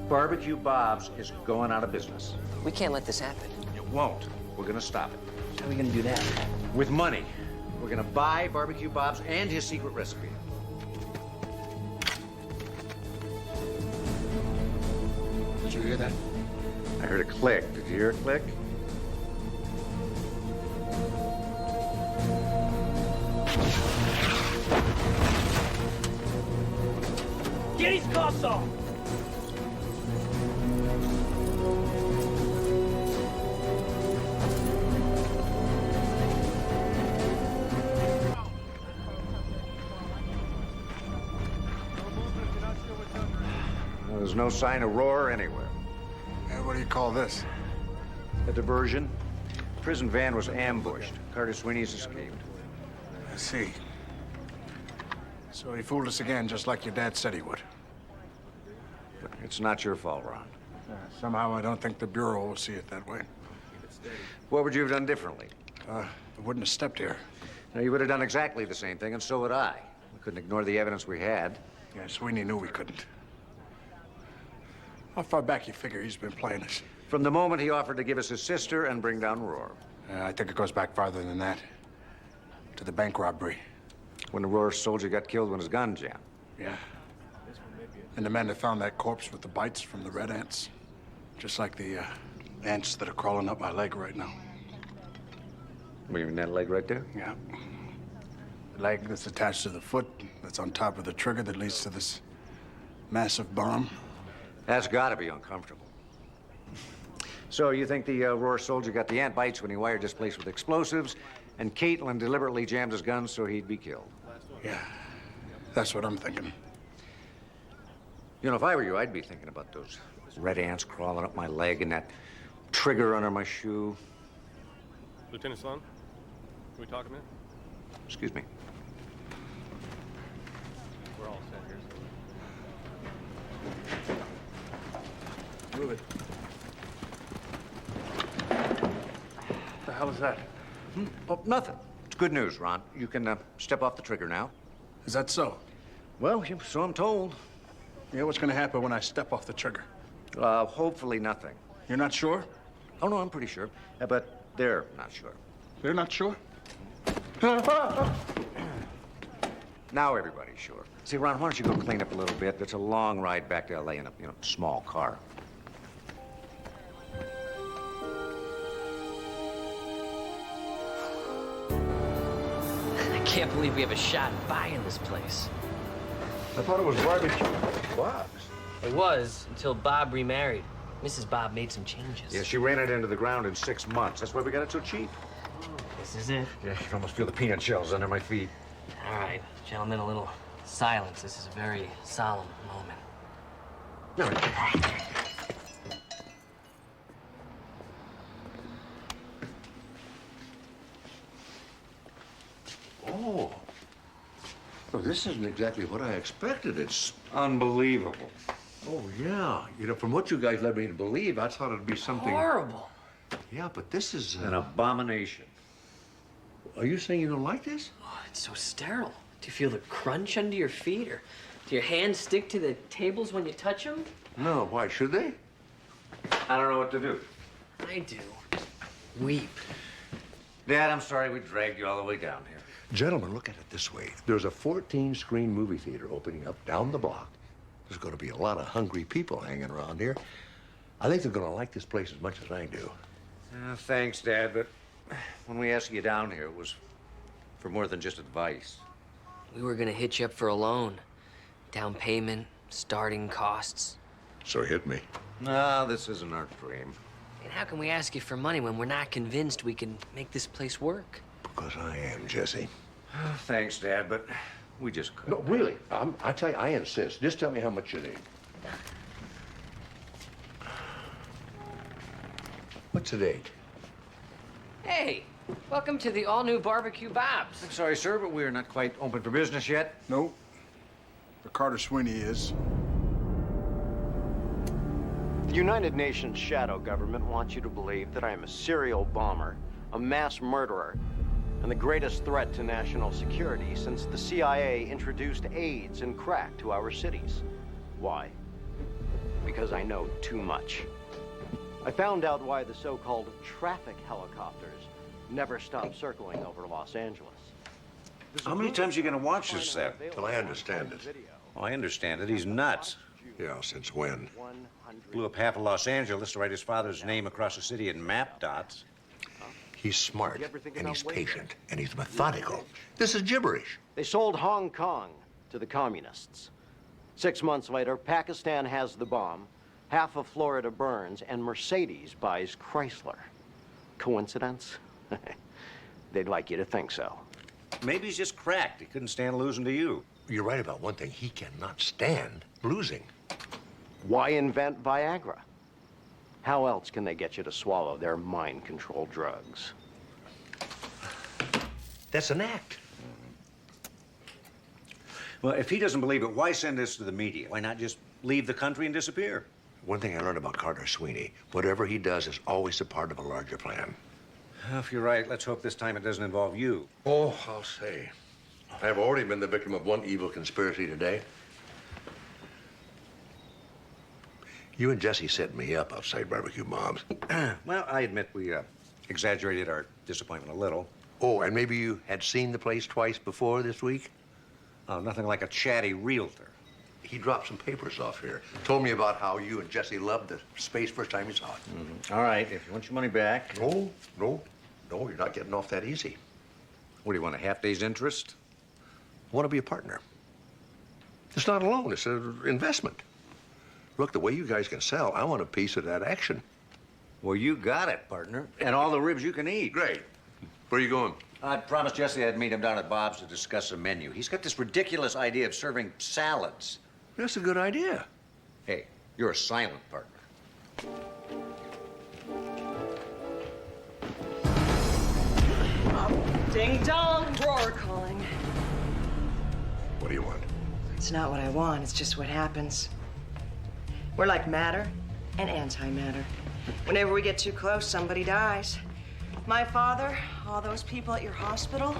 Barbecue Bob's is going out of business. We can't let this happen. It won't. We're gonna stop it. How are we gonna do that? With money. We're gonna buy Barbecue Bob's and his secret recipe. Did you hear that? I heard a click. Did you hear a click? Get his cuffs off! There's no sign of Roar anywhere. What do you call this? A diversion. Prison van was ambushed. Carter Sweeney's escaped. I see. So he fooled us again, just like your dad said he would. It's not your fault, Ron. Somehow I don't think the Bureau will see it that way. What would you have done differently? I wouldn't have stepped here. No, you would have done exactly the same thing, and so would I. We couldn't ignore the evidence we had. Yeah, Sweeney knew we couldn't. How far back you figure he's been playing us? From the moment he offered to give us his sister and bring down Roar. I think it goes back farther than that. To the bank robbery. When the Roar soldier got killed when his gun jammed. Yeah. And the men that found that corpse with the bites from the red ants. Just like the ants that are crawling up my leg right now. What, you mean that leg right there? Yeah. The leg that's attached to the foot, that's on top of the trigger that leads to this massive bomb. That's gotta be uncomfortable. So you think the Roar soldier got the ant bites when he wired this place with explosives, and Caitlin deliberately jammed his gun so he'd be killed? Yeah, that's what I'm thinking. You know, if I were you, I'd be thinking about those red ants crawling up my leg and that trigger under my shoe. Lieutenant Sloan, can we talk a minute? Excuse me. We're all set here. Move it. What the hell is that? Oh, nothing. It's good news, Ron. You can step off the trigger now. Is that so? Well, so I'm told. Yeah, what's gonna happen when I step off the trigger? Hopefully nothing. You're not sure? Oh, no, I'm pretty sure. But they're not sure. They're not sure? Now everybody's sure. See, Ron, why don't you go clean up a little bit? It's a long ride back to L.A. in a, small car. I can't believe we have a shot at buying this place. I thought it was barbecue. Bob's. It was until Bob remarried. Mrs. Bob made some changes. Yeah, she ran it into the ground in 6 months. That's why we got it so cheap. This is it. Yeah, you can almost feel the peanut shells under my feet. All right, gentlemen, a little silence. This is a very solemn moment. Oh. Well, this isn't exactly what I expected. It's unbelievable. Oh, yeah. From what you guys led me to believe, I thought it'd be something horrible. Yeah, but this is an abomination. Are you saying you don't like this? Oh, it's so sterile. Do you feel the crunch under your feet, or do your hands stick to the tables when you touch them? No, why should they? I don't know what to do. I do. Weep. Dad, I'm sorry we dragged you all the way down here. Gentlemen, look at it this way. There's a 14-screen movie theater opening up down the block. There's going to be a lot of hungry people hanging around here. I think they're going to like this place as much as I do. Thanks, Dad, but when we asked you down here, it was for more than just advice. We were gonna hit you up for a loan. Down payment, starting costs. So hit me. No, this isn't our dream. And how can we ask you for money when we're not convinced we can make this place work? Because I am, Jesse. Thanks, Dad, but we just couldn't. No, really. I tell you, I insist. Just tell me how much you need. What's the date? Hey, welcome to the all-new Barbecue Bob's. I'm sorry, sir, but we're not quite open for business yet. Nope. But Carter Sweeney is. The United Nations shadow government wants you to believe that I am a serial bomber, a mass murderer, and the greatest threat to national security since the CIA introduced AIDS and crack to our cities. Why? Because I know too much. I found out why the so-called traffic helicopters never stop circling over Los Angeles. How many times are you going to watch this, then? Till I understand it. Oh, I understand it. He's nuts. Yeah, since when? Blew up half of Los Angeles to write his father's name across the city in map dots. He's smart, and he's patient, and he's methodical. This is gibberish. They sold Hong Kong to the communists. 6 months later, Pakistan has the bomb, half of Florida burns, and Mercedes buys Chrysler. Coincidence? They'd like you to think so. Maybe he's just cracked. He couldn't stand losing to you. You're right about one thing. He cannot stand losing. Why invent Viagra? How else can they get you to swallow their mind-controlled drugs? That's an act. Well, if he doesn't believe it, why send this to the media? Why not just leave the country and disappear? One thing I learned about Carter Sweeney, whatever he does is always a part of a larger plan. Well, if you're right, let's hope this time it doesn't involve you. Oh, I'll say. I've already been the victim of one evil conspiracy today. You and Jesse set me up outside Barbecue Bob's. Well, I admit we exaggerated our disappointment a little. Oh, and maybe you had seen the place twice before this week? Oh, nothing like a chatty realtor. He dropped some papers off here. Told me about how you and Jesse loved the space first time you saw it. Mm-hmm. All right, if you want your money back. No, you're not getting off that easy. What, do you want a half-day's interest? I want to be a partner. It's not a loan, it's an investment. Look, the way you guys can sell, I want a piece of that action. Well, you got it, partner. And all the ribs you can eat. Great. Where are you going? I promised Jesse I'd meet him down at Bob's to discuss a menu. He's got this ridiculous idea of serving salads. That's a good idea. Hey, you're a silent partner. Ding dong, drawer calling. What do you want? It's not what I want, it's just what happens. We're like matter and antimatter. Whenever we get too close, somebody dies. My father, all those people at your hospital,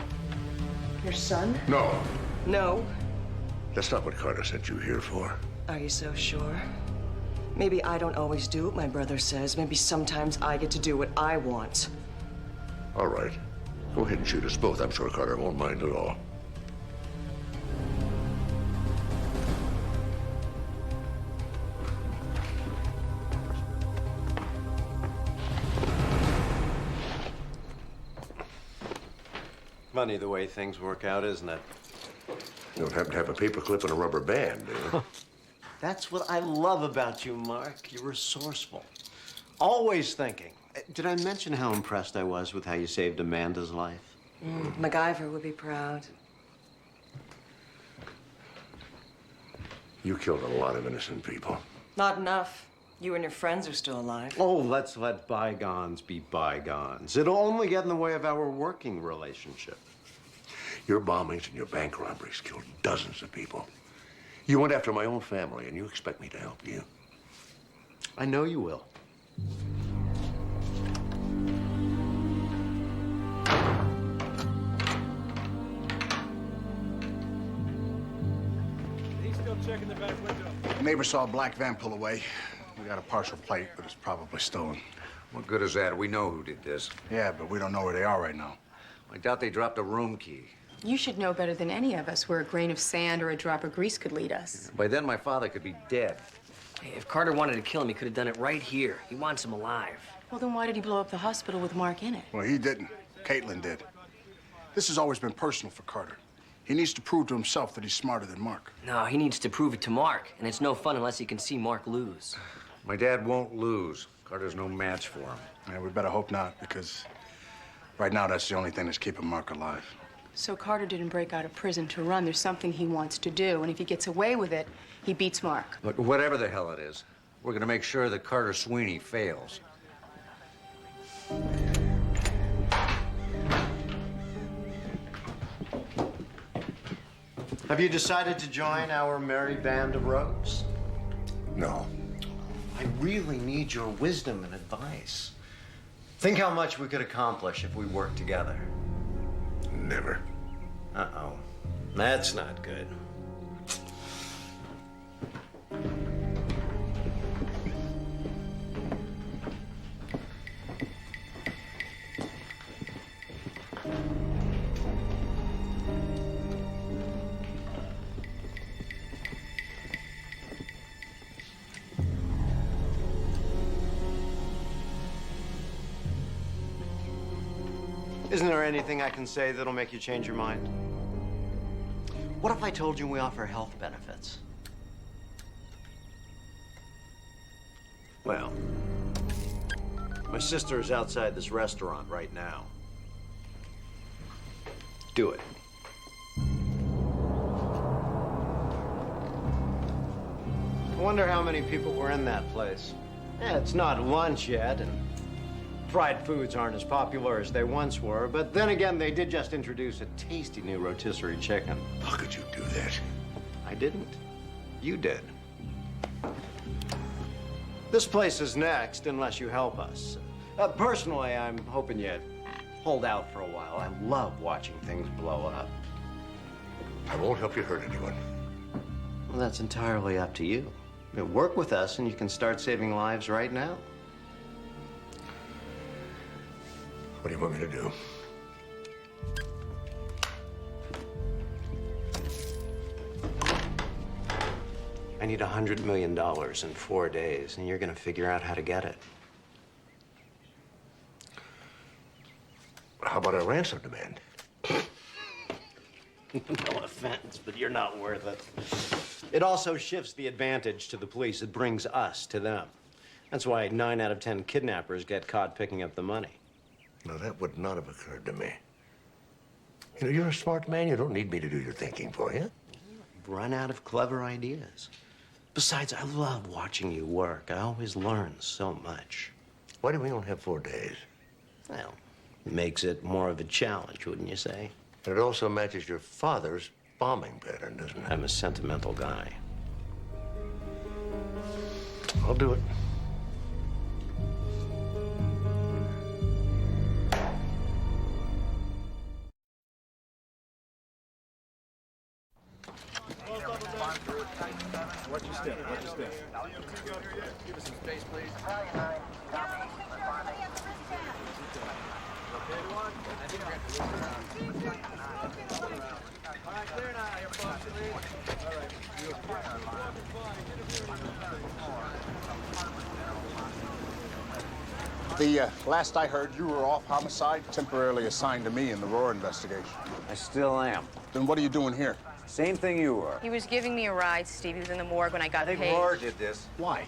your son? No. No. That's not what Carter sent you here for. Are you so sure? Maybe I don't always do what my brother says. Maybe sometimes I get to do what I want. All right. Go ahead and shoot us both. I'm sure Carter won't mind at all. Funny the way things work out, isn't it? You don't happen to have a paperclip and a rubber band, do you? That's what I love about you, Mark. You're resourceful. Always thinking. Did I mention how impressed I was with how you saved Amanda's life? MacGyver would be proud. You killed a lot of innocent people. Not enough. You and your friends are still alive. Oh, let's let bygones be bygones. It'll only get in the way of our working relationship. Your bombings and your bank robberies killed dozens of people. You went after my own family, and you expect me to help you? I know you will. He's still checking the back window. Neighbor saw a black van pull away. We got a partial plate, but it's probably stolen. What good is that? We know who did this. Yeah, but we don't know where they are right now. I doubt they dropped a room key. You should know better than any of us where a grain of sand or a drop of grease could lead us. By then, my father could be dead. Hey, if Carter wanted to kill him, he could have done it right here. He wants him alive. Well, then why did he blow up the hospital with Mark in it? Well, he didn't. Caitlin did. This has always been personal for Carter. He needs to prove to himself that he's smarter than Mark. No, he needs to prove it to Mark, and it's no fun unless he can see Mark lose. My dad won't lose. Carter's no match for him. Yeah, we better hope not, because right now that's the only thing that's keeping Mark alive. So Carter didn't break out of prison to run. There's something he wants to do, and if he gets away with it, he beats Mark. Look, whatever the hell it is, we're gonna make sure that Carter Sweeney fails. Have you decided to join our merry band of rogues? No. I really need your wisdom and advice. Think how much we could accomplish if we worked together. Never. Uh-oh. That's not good. Isn't there anything I can say that'll make you change your mind? What if I told you we offer health benefits? Well, my sister is outside this restaurant right now. Do it. I wonder how many people were in that place. Yeah, it's not lunch yet, and fried foods aren't as popular as they once were, but then again, they did just introduce a tasty new rotisserie chicken. How could you do that? I didn't. You did. This place is next, unless you help us. Personally, I'm hoping you hold out for a while. I love watching things blow up. I won't help you hurt anyone. Well, that's entirely up to you. Work with us, and you can start saving lives right now. What do you want me to do? I need $100 million in 4 days, and you're gonna figure out how to get it. How about a ransom demand? No offense, but you're not worth it. It also shifts the advantage to the police. It brings us to them. That's why 9 out of 10 kidnappers get caught picking up the money. Now, that would not have occurred to me. You know, you're a smart man. You don't need me to do your thinking for you. You've run out of clever ideas. Besides, I love watching you work. I always learn so much. Why do we only have 4 days? Well, it makes it more of a challenge, wouldn't you say? And it also matches your father's bombing pattern, doesn't it? I'm a sentimental guy. I'll do it. Watch your step, watch your step. Give us some space, please. All right, clear now, your folks, please. All right. The last I heard, you were off homicide, temporarily assigned to me in the Rohr investigation. I still am. Then what are you doing here? Same thing you were. He was giving me a ride, Steve. He was in the morgue when I got I think paid. Rohr did this. Why?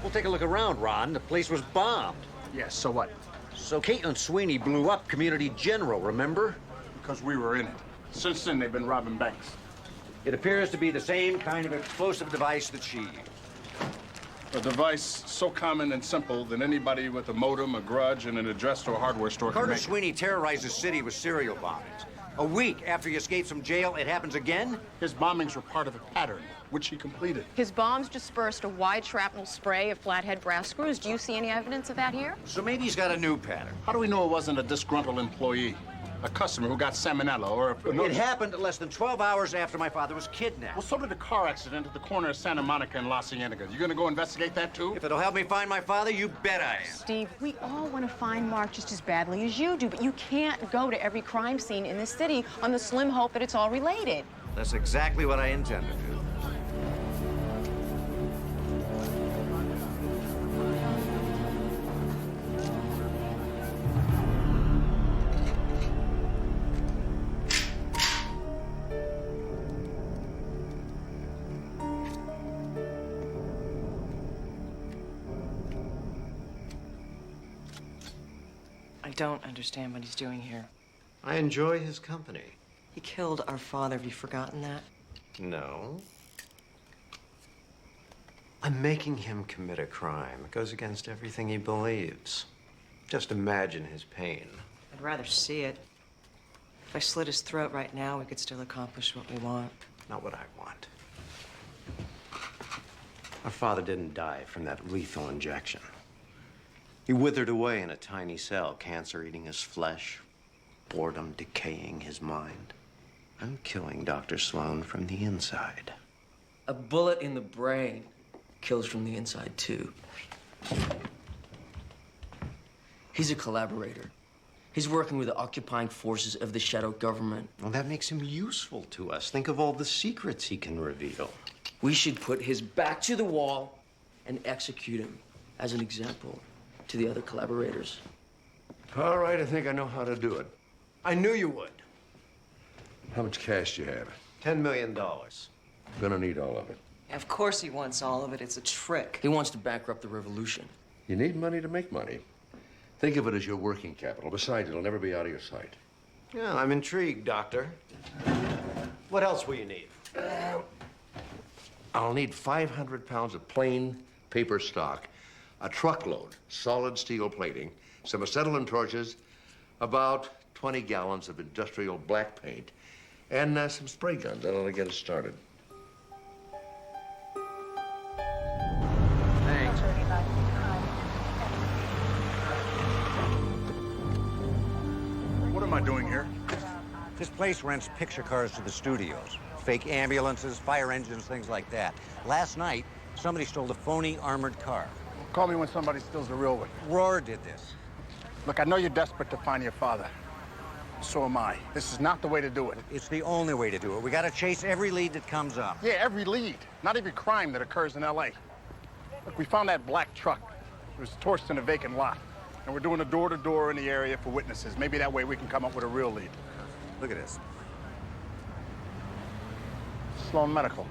We'll take a look around, Ron. The place was bombed. Yes, so what? So Caitlin Sweeney blew up Community General, remember? Because we were in it. Since then, they've been robbing banks. It appears to be the same kind of explosive device that she used. A device so common and simple that anybody with a modem, a grudge, and an address to a hardware store can Carter make it. Sweeney terrorized the city with serial bombings. A week after he escapes from jail, it happens again? His bombings were part of a pattern, which he completed. His bombs dispersed a wide shrapnel spray of flathead brass screws. Do you see any evidence of that here? So maybe he's got a new pattern. How do we know it wasn't a disgruntled employee? A customer who got salmonella or a... It happened less than 12 hours after my father was kidnapped. Well, so did a car accident at the corner of Santa Monica and La Cienega. You gonna go investigate that, too? If it'll help me find my father, you bet I am. Steve, we all want to find Mark just as badly as you do, but you can't go to every crime scene in this city on the slim hope that it's all related. That's exactly what I intend to do. I don't understand what he's doing here. I enjoy his company. He killed our father. Have you forgotten that? No. I'm making him commit a crime. It goes against everything he believes. Just imagine his pain. I'd rather see it. If I slit his throat right now, we could still accomplish what we want. Not what I want. Our father didn't die from that lethal injection. He withered away in a tiny cell, cancer eating his flesh, boredom decaying his mind. I'm killing Dr. Sloan from the inside. A bullet in the brain kills from the inside, too. He's a collaborator. He's working with the occupying forces of the shadow government. Well, that makes him useful to us. Think of all the secrets he can reveal. We should put his back to the wall and execute him as an example to the other collaborators. All right, I think I know how to do it. I knew you would. How much cash do you have? $10 million. Gonna need all of it. Of course he wants all of it. It's a trick. He wants to bankrupt the revolution. You need money to make money. Think of it as your working capital. Besides, it'll never be out of your sight. Yeah, I'm intrigued, Doctor. What else will you need? I'll need 500 pounds of plain paper stock, a truckload solid steel plating, some acetylene torches, about 20 gallons of industrial black paint, and some spray guns. That'll get us started. Thanks. What am I doing here? This place rents picture cars to the studios. Fake ambulances, fire engines, things like that. Last night, somebody stole a phony armored car. Call me when somebody steals a real one. Rohr did this. Look, I know you're desperate to find your father. So am I. This is not the way to do it. It's the only way to do it. We gotta chase every lead that comes up. Yeah, every lead. Not every crime that occurs in L.A. Look, we found that black truck. It was torched in a vacant lot. And we're doing a door-to-door in the area for witnesses. Maybe that way we can come up with a real lead. Look at this. Sloan Medical.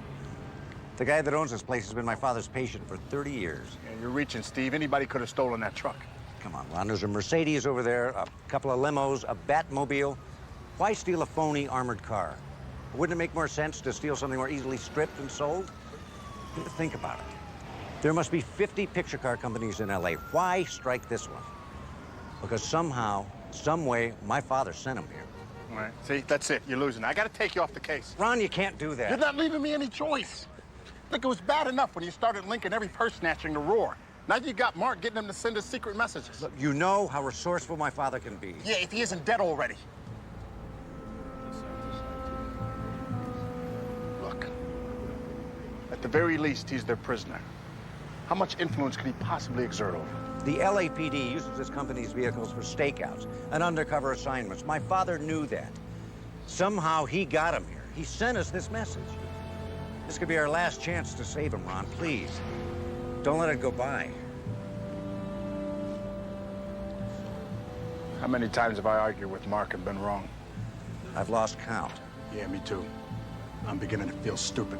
The guy that owns this place has been my father's patient for 30 years. Yeah, you're reaching, Steve. Anybody could have stolen that truck. Come on, Ron. There's a Mercedes over there, a couple of limos, a Batmobile. Why steal a phony armored car? Wouldn't it make more sense to steal something more easily stripped and sold? Think about it. There must be 50 picture car companies in L.A. Why strike this one? Because somehow, some way, my father sent him here. All right, see, that's it. You're losing. I got to take you off the case. Ron, you can't do that. You're not leaving me any choice. Look, it was bad enough when you started linking every purse snatching to Rohr. Now you got Mark getting him to send us secret messages. Look, you know how resourceful my father can be. Yeah, if he isn't dead already. Look, at the very least, he's their prisoner. How much influence could he possibly exert over him? The LAPD uses this company's vehicles for stakeouts and undercover assignments. My father knew that. Somehow he got him here. He sent us this message. This could be our last chance to save him, Ron. Please, don't let it go by. How many times have I argued with Mark and been wrong? I've lost count. Yeah, me too. I'm beginning to feel stupid.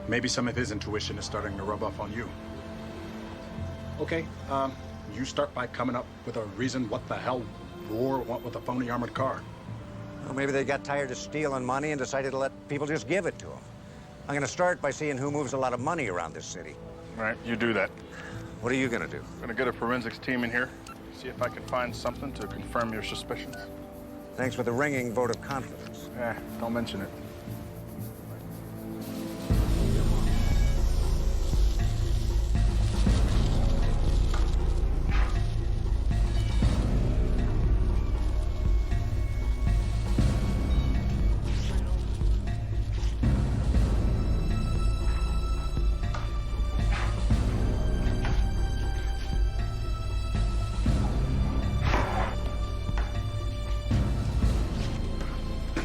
Maybe some of his intuition is starting to rub off on you. Okay, you start by coming up with a reason what the hell Roar want with a phony armored car. Well, maybe they got tired of stealing money and decided to let people just give it to them. I'm gonna start by seeing who moves a lot of money around this city. Right, you do that. What are you gonna do? I'm gonna get a forensics team in here, see if I can find something to confirm your suspicions. Thanks for the ringing vote of confidence. Yeah, don't mention it.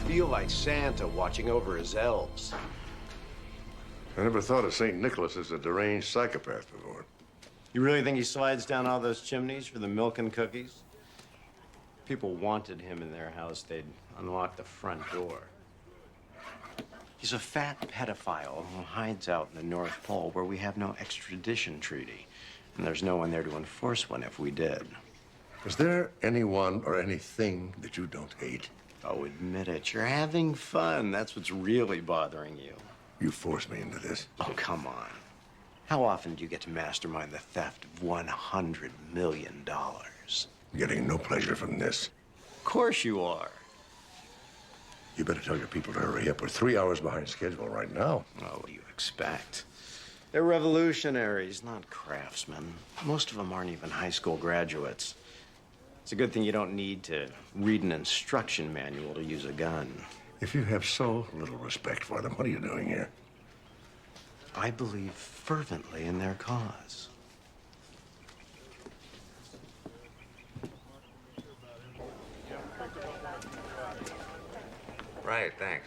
Feel like Santa watching over his elves. I never thought of St. Nicholas as a deranged psychopath before. You really think he slides down all those chimneys for the milk and cookies? If people wanted him in their house, they'd unlock the front door. He's a fat pedophile who hides out in the North Pole where we have no extradition treaty. And there's no one there to enforce one if we did. Is there anyone or anything that you don't hate? Oh, admit it. You're having fun. That's what's really bothering you. You forced me into this. Oh, come on. How often do you get to mastermind the theft of $100 million? Getting no pleasure from this. Of course you are. You better tell your people to hurry up. We're 3 hours behind schedule right now. Oh, what do you expect? They're revolutionaries, not craftsmen. Most of them aren't even high school graduates. It's a good thing you don't need to read an instruction manual to use a gun. If you have so little respect for them, what are you doing here? I believe fervently in their cause. Right, thanks.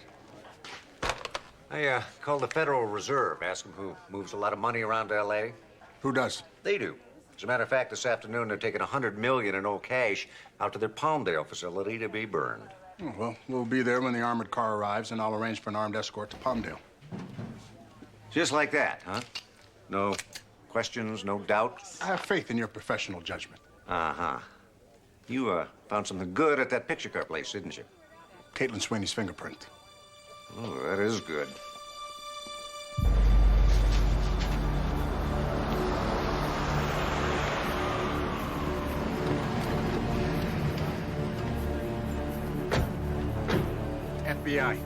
I called the Federal Reserve, asked them who moves a lot of money around L.A. Who does? They do. As a matter of fact, this afternoon, they're taking $100 million in old cash out to their Palmdale facility to be burned. Oh, well, we'll be there when the armored car arrives, and I'll arrange for an armed escort to Palmdale. Just like that, huh? No questions, no doubts? I have faith in your professional judgment. Uh-huh. You, found something good at that picture car place, didn't you? Caitlin Sweeney's fingerprint. Oh, that is good. FBI.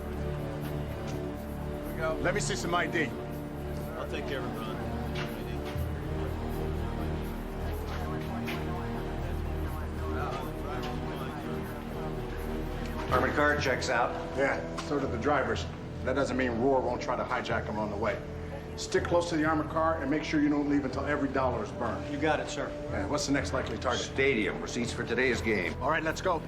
Let me see some ID. I'll take care of it, Ron. Armored car checks out. Yeah, so do the drivers. That doesn't mean Roar won't try to hijack them on the way. Stick close to the armored car and make sure you don't leave until every dollar is burned. You got it, sir. Yeah, what's the next likely target? Stadium. Receipts for today's game. All right, let's go.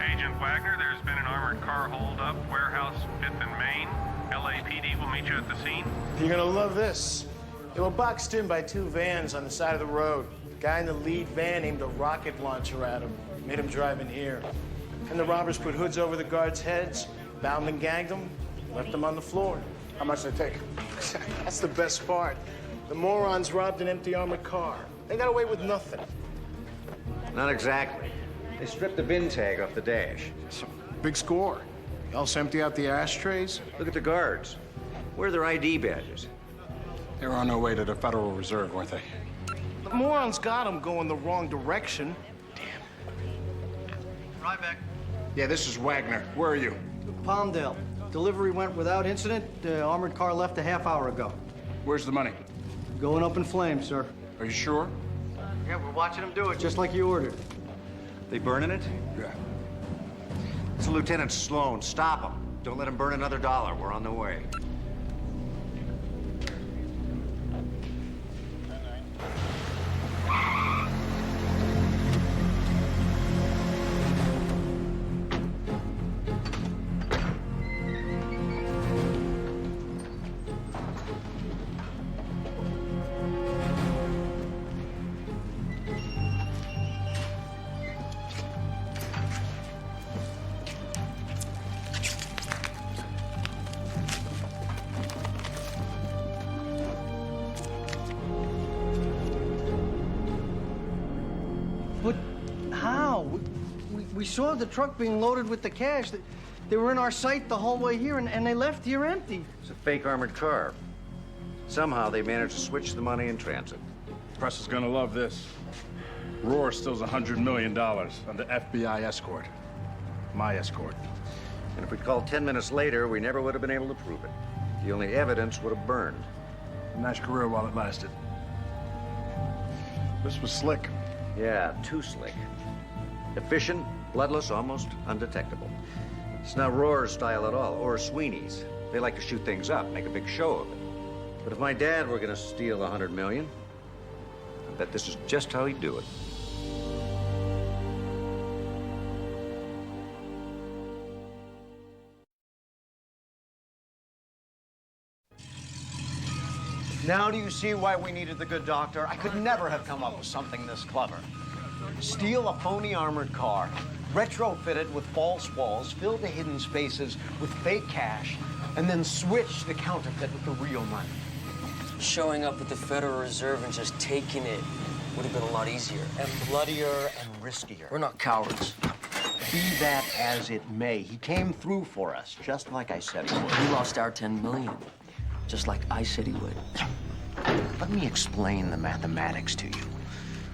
Agent Wagner, there's been an armored car holdup, warehouse 5th and Main. LAPD will meet you at the scene. You're gonna love this. They were boxed in by two vans on the side of the road. The guy in the lead van aimed a rocket launcher at him, made him drive in here. And the robbers put hoods over the guards' heads, bound and gagged them, left them on the floor. How much did they take? That's the best part. The morons robbed an empty armored car. They got away with nothing. Not exactly. They stripped the bin tag off the dash. Big score. You also empty out the ashtrays? Look at the guards. Where are their ID badges? They were on their way to the Federal Reserve, weren't they? The morons got them going the wrong direction. Ryback. Yeah, this is Wagner. Where are you? Palmdale. Delivery went without incident. The armored car left a half hour ago. Where's the money? Going up in flames, sir. Are you sure? Yeah, we're watching them do it just like you ordered. They burning it? Yeah. It's Lieutenant Sloan. Stop them. Don't let them burn another dollar. We're on the way. We saw the truck being loaded with the cash. They were in our sight the whole way here, and they left here empty. It's a fake armored car. Somehow they managed to switch the money in transit. Press is gonna love this. Rohr steals $100 million under FBI escort. My escort. And if we'd called 10 minutes later, we never would have been able to prove it. The only evidence would have burned. Nice career while it lasted. This was slick. Yeah, too slick. Efficient, bloodless, almost undetectable. It's not Rohr's style at all, or Sweeney's. They like to shoot things up, make a big show of it. But if my dad were gonna steal $100 million, I bet this is just how he'd do it. Now do you see why we needed the good doctor? I could never have come up with something this clever. Steal a phony armored car, retrofit it with false walls, fill the hidden spaces with fake cash, and then switch the counterfeit with the real money. Showing up at the Federal Reserve and just taking it would have been a lot easier. And bloodier and riskier. We're not cowards. Be that as it may, he came through for us, just like I said he would. We lost our 10 million, just like I said he would. Let me explain the mathematics to you.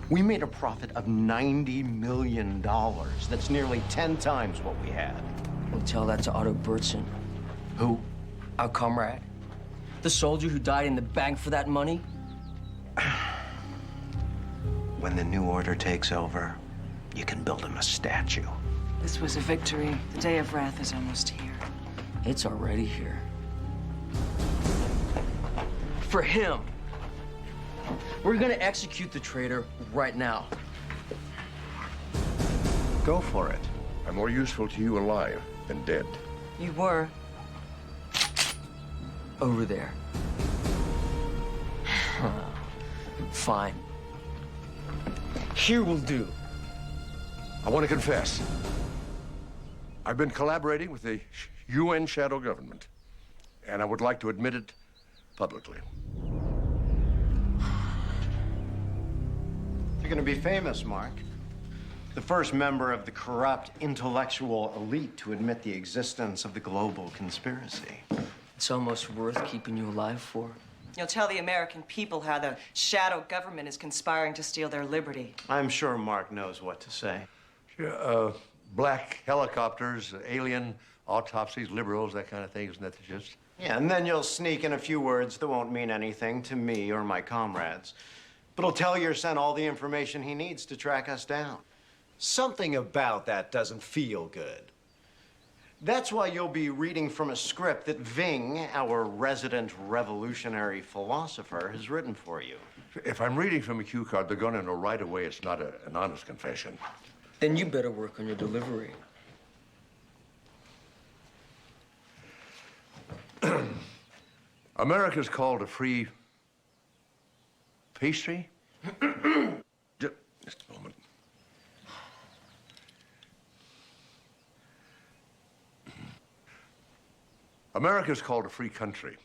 We made a profit of $90 million. That's nearly 10 times what we had. We'll tell that to Otto Bertson. Who? Our comrade. The soldier who died in the bank for that money. When the new order takes over, you can build him a statue. This was a victory. The day of wrath is almost here. It's already here. For him. We're gonna execute the traitor right now. Go for it. I'm more useful to you alive than dead. You were. Over there. Fine. Here will do. I want to confess. I've been collaborating with the UN shadow government, and I would like to admit it publicly. You're going to be famous, Mark. The first member of the corrupt intellectual elite to admit the existence of the global conspiracy. It's almost worth keeping you alive for. You'll tell the American people how the shadow government is conspiring to steal their liberty. I'm sure Mark knows what to say. Black helicopters, alien autopsies, liberals, that kind of thing, isn't that the gist? Yeah, and then you'll sneak in a few words that won't mean anything to me or my comrades. But he'll tell Yersen all the information he needs to track us down. Something about that doesn't feel good. That's why you'll be reading from a script that Ving, our resident revolutionary philosopher, has written for you. If I'm reading from a cue card, they're going to know right away it's not an honest confession. Then you better work on your delivery. America's called a free pastry? Just a moment. America's called a free country,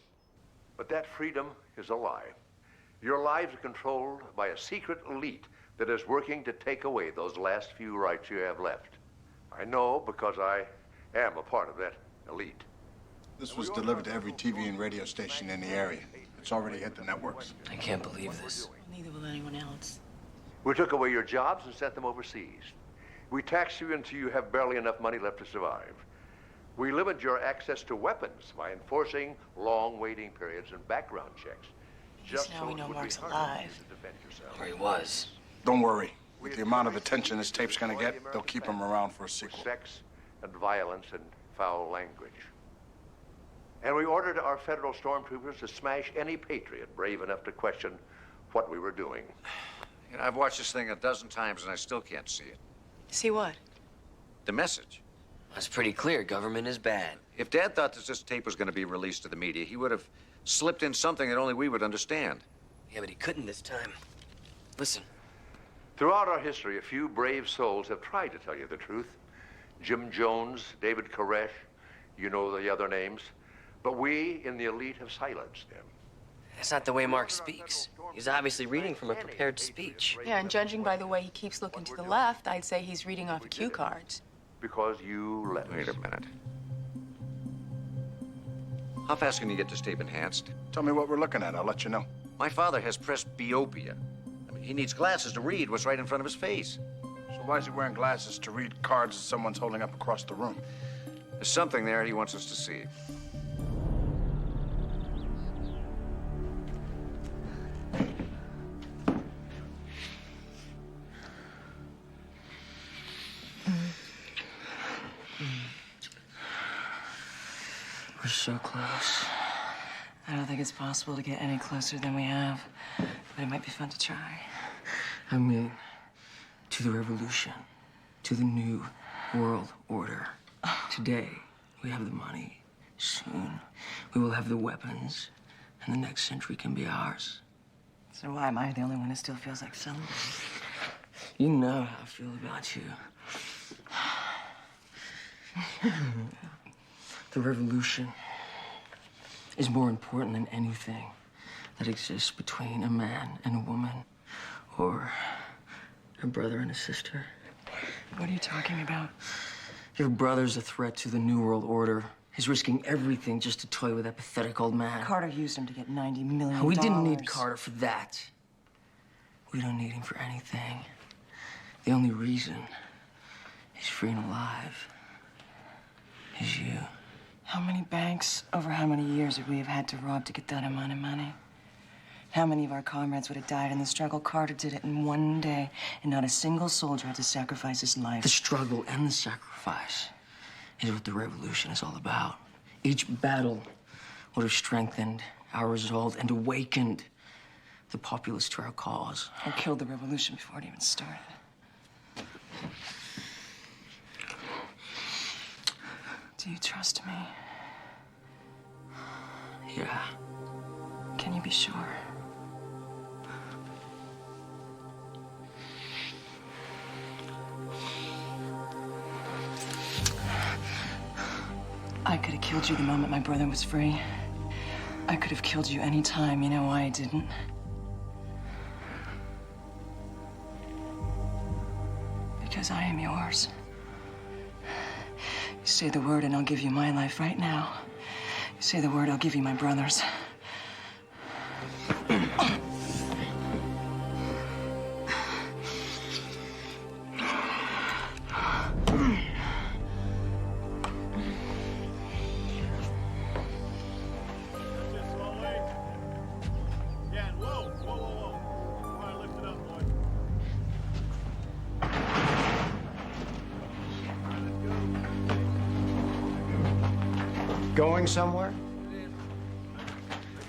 but that freedom is a lie. Your lives are controlled by a secret elite that is working to take away those last few rights you have left. I know because I am a part of that elite. This was delivered to every TV and radio station in the area. It's already hit the networks. I can't believe this. Neither will anyone else. We took away your jobs and sent them overseas. We tax you until you have barely enough money left to survive. We limit your access to weapons by enforcing long waiting periods and background checks. Just now we know Mark's alive. Or he was. Don't worry. With the amount of attention this tape's gonna get, they'll keep him around for a sequel. Sex and violence and foul language. And we ordered our federal stormtroopers to smash any patriot brave enough to question what we were doing. You know, I've watched this thing a dozen times and I still can't see it. See what? The message. That's pretty clear. Government is bad. If Dad thought that this tape was going to be released to the media, he would have slipped in something that only we would understand. Yeah, but he couldn't this time. Listen. Throughout our history, a few brave souls have tried to tell you the truth. Jim Jones, David Koresh, you know the other names. But we in the elite have silenced them. That's not the way Mark speaks. He's obviously reading from a prepared speech. Yeah, and judging by the way he keeps looking to the left, I'd say he's reading off cue cards. because you let Wait us. a minute. How fast can you get this tape enhanced? Tell me what we're looking at. I'll let you know. My father has presbyopia. I mean, he needs glasses to read what's right in front of his face. So why is he wearing glasses to read cards that someone's holding up across the room? There's something there he wants us to see. We're so close. I don't think it's possible to get any closer than we have, but it might be fun to try. I mean, to the revolution, to the new world order. Today, we have the money. Soon, we will have the weapons, and the next century can be ours. So why am I the only one who still feels like celebrating? You know how I feel about you. The revolution is more important than anything that exists between a man and a woman, or a brother and a sister. What are you talking about? Your brother's a threat to the New World Order. He's risking everything just to toy with that pathetic old man. Carter used him to get $90 million. We didn't need Carter for that. We don't need him for anything. The only reason he's free and alive is you. How many banks over how many years would we have had to rob to get that amount of money? How many of our comrades would have died in the struggle? Carter did it in one day, and not a single soldier had to sacrifice his life. The struggle and the sacrifice is what the revolution is all about. Each battle would have strengthened our resolve and awakened the populace to our cause. Or killed the revolution before it even started. Do you trust me? Yeah. Can you be sure? I could have killed you the moment my brother was free. I could have killed you any time. You know why I didn't? Because I am yours. You say the word and I'll give you my life right now. You say the word, I'll give you my brother's. Going somewhere?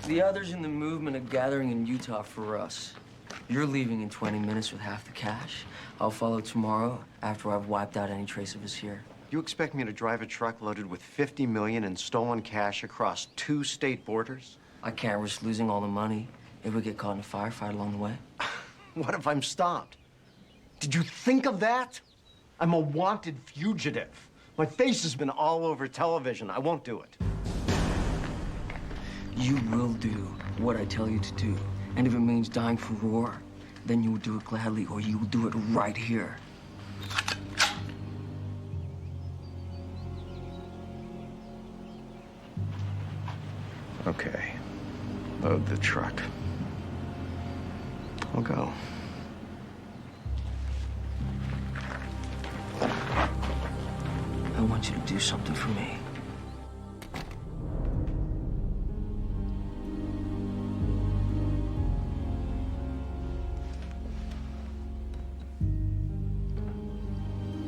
The others in the movement are gathering in Utah for us. You're leaving in 20 minutes with half the cash. I'll follow tomorrow after I've wiped out any trace of us here. You expect me to drive a truck loaded with $50 million in stolen cash across 2 state borders? I can't risk losing all the money if we get caught in a firefight along the way. What if I'm stopped? Did you think of that? I'm a wanted fugitive. My face has been all over television. I won't do it. You will do what I tell you to do. And if it means dying for war, then you will do it gladly, or you will do it right here. Okay. Load the truck. I'll go. I want you to do something for me.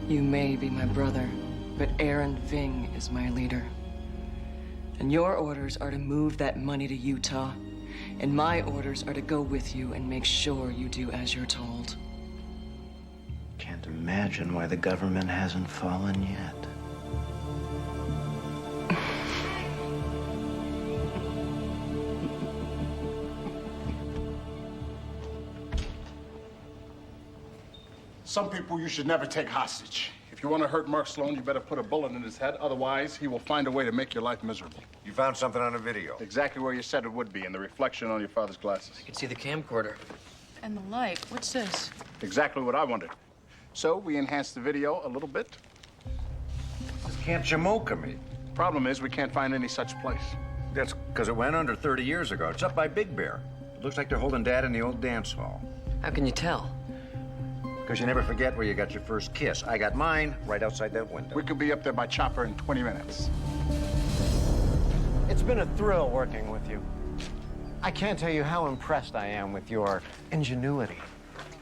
You may be my brother, but Aaron Ving is my leader. And your orders are to move that money to Utah. And my orders are to go with you and make sure you do as you're told. Can't imagine why the government hasn't fallen yet. Some people you should never take hostage. If you want to hurt Mark Sloan, you better put a bullet in his head. Otherwise, he will find a way to make your life miserable. You found something on a video. Exactly where you said it would be, in the reflection on your father's glasses. You can see the camcorder. And the light. What's this? Exactly what I wanted. So we enhanced the video a little bit. Camp Chimokami. Problem is, we can't find any such place. That's because it went under 30 years ago. It's up by Big Bear. It looks like they're holding Dad in the old dance hall. How can you tell? Because you never forget where you got your first kiss. I got mine right outside that window. We could be up there by chopper in 20 minutes. It's been a thrill working with you. I can't tell you how impressed I am with your ingenuity.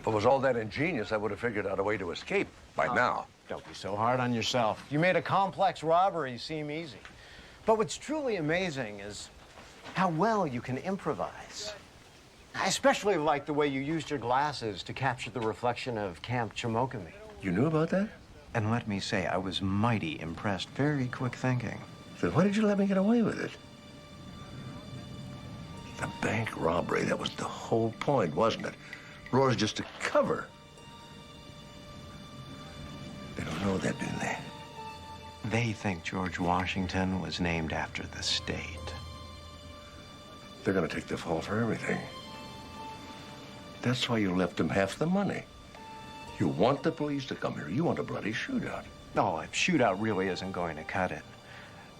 If it was all that ingenious, I would have figured out a way to escape by now. Don't be so hard on yourself. You made a complex robbery seem easy. But what's truly amazing is how well you can improvise. I especially like the way you used your glasses to capture the reflection of Camp Chimokami. You knew about that? And let me say, I was mighty impressed. Very quick thinking. Then why did you let me get away with it? The bank robbery, that was the whole point, wasn't it? Roar's just a cover. They don't know that, do they? They think George Washington was named after the state. They're gonna take the fall for everything. That's why you left them half the money. You want the police to come here. You want a bloody shootout. No, a shootout really isn't going to cut it.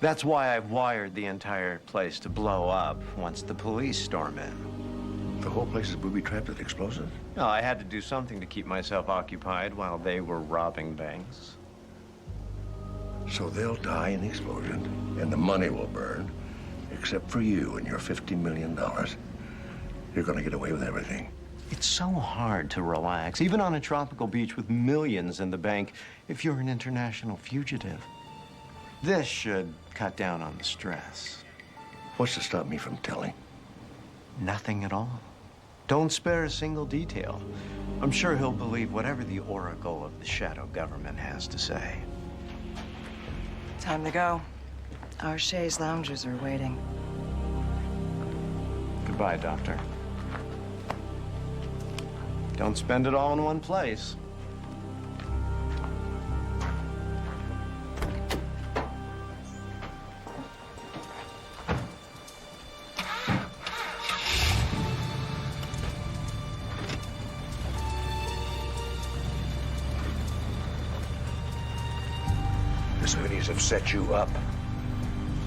That's why I've wired the entire place to blow up once the police storm in. The whole place is booby-trapped with explosives? No, I had to do something to keep myself occupied while they were robbing banks. So they'll die in the explosion, and the money will burn, except for you and your $50 million. You're gonna get away with everything. It's so hard to relax, even on a tropical beach with millions in the bank, if you're an international fugitive. This should cut down on the stress. What's to stop me from telling? Nothing at all. Don't spare a single detail. I'm sure he'll believe whatever the oracle of the shadow government has to say. Time to go. Our chaise loungers are waiting. Goodbye, Doctor. Don't spend it all in one place. The Sweeneys have set you up.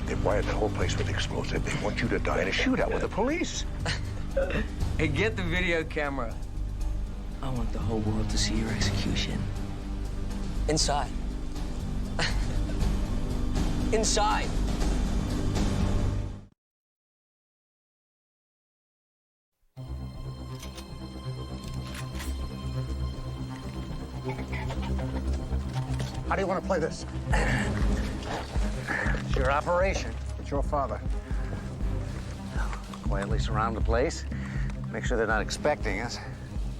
They've wired the whole place with explosives. They want you to die in a shootout with the police. Hey, get the video camera. I want the whole world to see your execution. Inside. Inside. How do you want to play this? It's your operation. It's your father. Quietly surround the place, make sure they're not expecting us,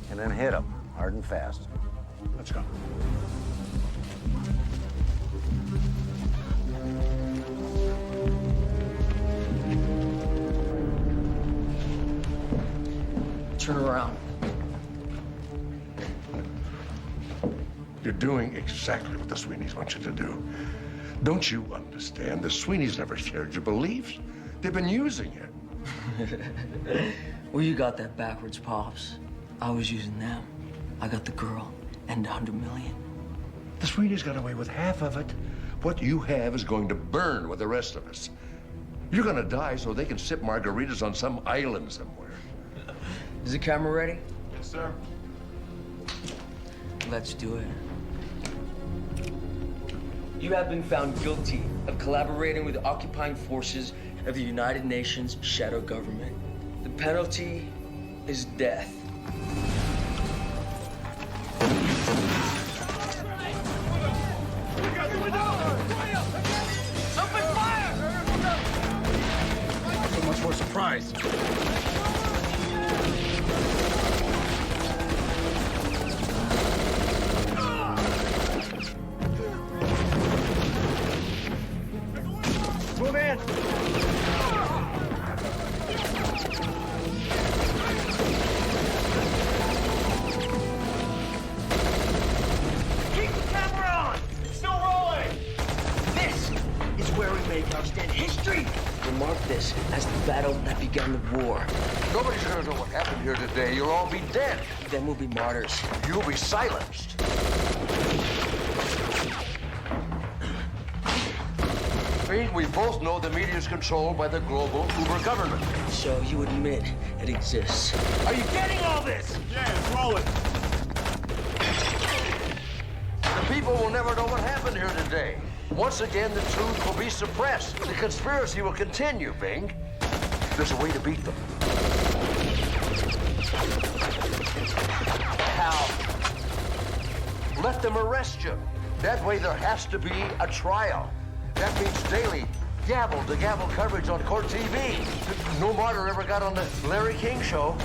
and then hit them hard and fast. Let's go. Turn around. You're doing exactly what the Sweeneys want you to do. Don't you understand? The Sweeneys never shared your beliefs. They've been using it. Well, you got that backwards, Pops. I was using them. I got the girl and 100 million. The Sweeneys got away with half of it. What you have is going to burn with the rest of us. You're gonna die so they can sip margaritas on some island somewhere. Is the camera ready? Yes, sir. Let's do it. You have been found guilty of collaborating with the occupying forces of the United Nations shadow government. The penalty is death. Open fire! So much for surprise. Move in! Keep the camera on! It's still rolling! This is where we make our stand history. We'll mark this as the battle that began the war. Nobody's gonna know what happened here today. You'll all be dead. Then we'll be martyrs. You'll be silenced. Fink, we both know the media is controlled by the global Uber government. So you admit it exists. Are you getting all this? Yeah, it's rolling. The people will never know what happened here today. Once again, the truth will be suppressed. The conspiracy will continue, Fink. There's a way to beat them. How? Let them arrest you. That way there has to be a trial. That means daily gavel-to-gavel coverage on court TV. No martyr ever got on the Larry King show.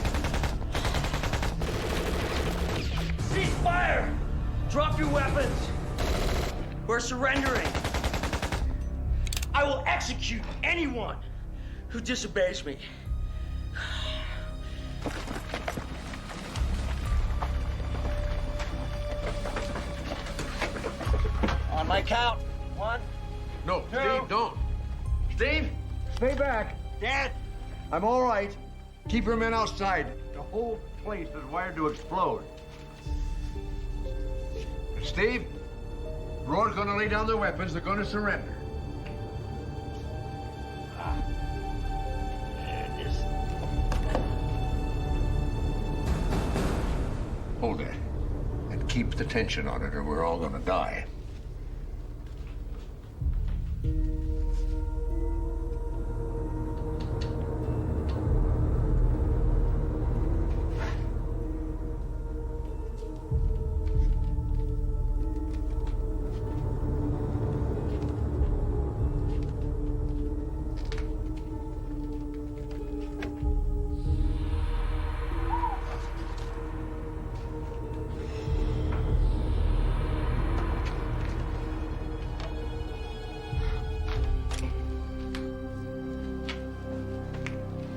Cease fire! Drop your weapons. We're surrendering. I will execute anyone who disobeys me. On my count. 1, No, 2. Steve, don't. Steve? Stay back. Dad. I'm all right. Keep your men outside. The whole place is wired to explode. Steve, Roar's gonna lay down their weapons. They're gonna surrender. There it is. Hold that. And keep the tension on it or we're all gonna die.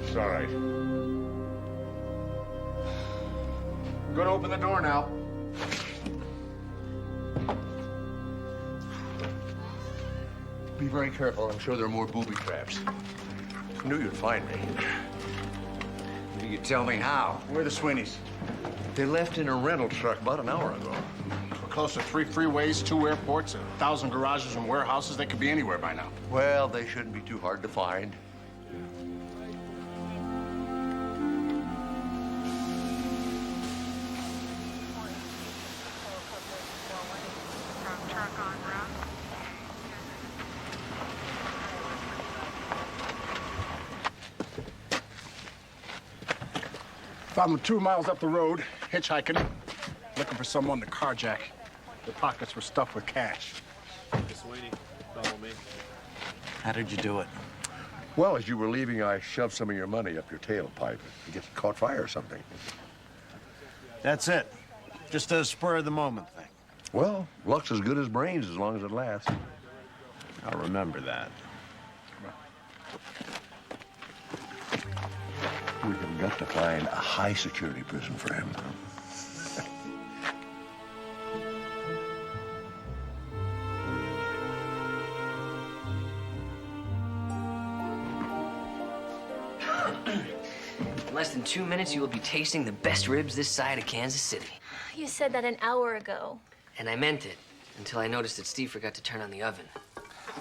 It's all right. I'm gonna open the door now. Be very careful. I'm sure there are more booby traps. I knew you'd find me. You tell me how. Where are the Sweeneys? They left in a rental truck about an hour ago. We're close to 3 freeways, 2 airports, 1,000 garages and warehouses. They could be anywhere by now. Well, they shouldn't be too hard to find. Found them 2 miles up the road, hitchhiking, looking for someone to carjack. Their pockets were stuffed with cash. Miss Sweeney, follow me. How did you do it? Well, as you were leaving, I shoved some of your money up your tailpipe. You get caught fire or something. That's it. Just a spur of the moment thing. Well, luck's as good as brains as long as it lasts. I'll remember that. We have got to find a high-security prison for him. In less than 2 minutes, you will be tasting the best ribs this side of Kansas City. You said that an hour ago. And I meant it, until I noticed that Steve forgot to turn on the oven.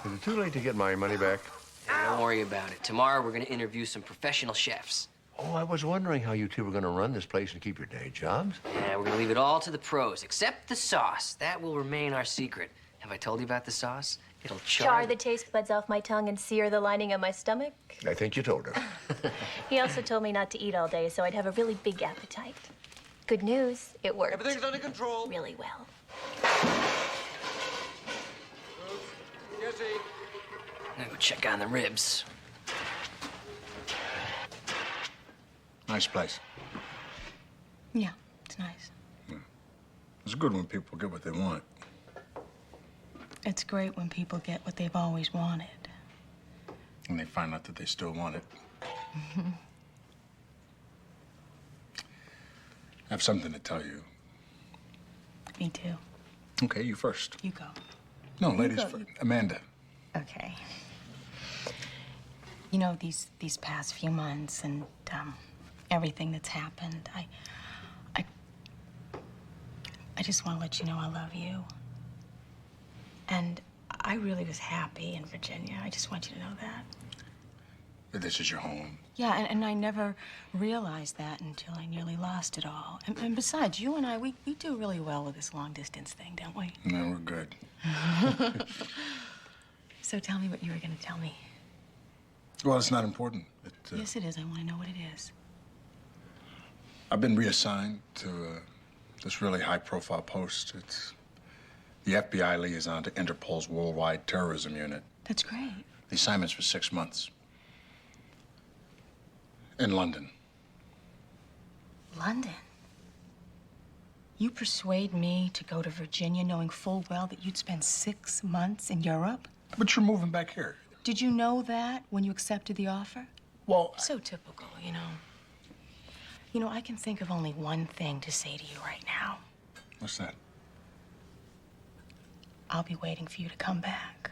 Is it too late to get my money back? And don't worry about it. Tomorrow, we're gonna interview some professional chefs. Oh, I was wondering how you two were going to run this place and keep your day jobs. Yeah, we're gonna leave it all to the pros, except the sauce. That will remain our secret. Have I told you about the sauce? It'll Char the taste buds off my tongue and sear the lining of my stomach. I think you told her. He also told me not to eat all day, so I'd have a really big appetite. Good news, it worked. Everything's under control. Really well. Jesse. I'm gonna go check on the ribs. Nice place. Yeah, it's nice. It's good when people get what they want. It's great when people get what they've always wanted. And they find out that they still want it. I have something to tell you. Me too. Okay, you first. You go. No, You ladies go. first. Amanda. Okay. You know, these past few months and everything that's happened, I just want to let you know I love you. And I really was happy in Virginia. I just want you to know that. This is your home. Yeah, and I never realized that until I nearly lost it all. And besides, you and I, we do really well with this long-distance thing, don't we? No, we're good. So tell me what you were going to tell me. Well, it's not important. Yes, it is. I want to know what it is. I've been reassigned to this really high-profile post. It's the FBI liaison to Interpol's Worldwide Terrorism Unit. That's great. The assignment's for 6 months. In London. London? You persuade me to go to Virginia knowing full well that you'd spend 6 months in Europe? But you're moving back here. Did you know that when you accepted the offer? Well, so typical, you know. You know, I can think of only one thing to say to you right now. What's that? I'll be waiting for you to come back.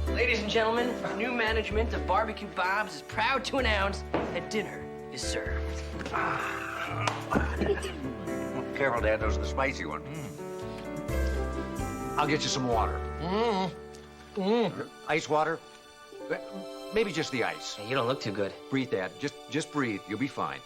Ladies and gentlemen, new management of Barbecue Bob's is proud to announce that dinner is served. Careful, Dad, those are the spicy ones. I'll get you some water. Ice water? Maybe just the ice. You don't look too good. Breathe, Dad. Just breathe. You'll be fine.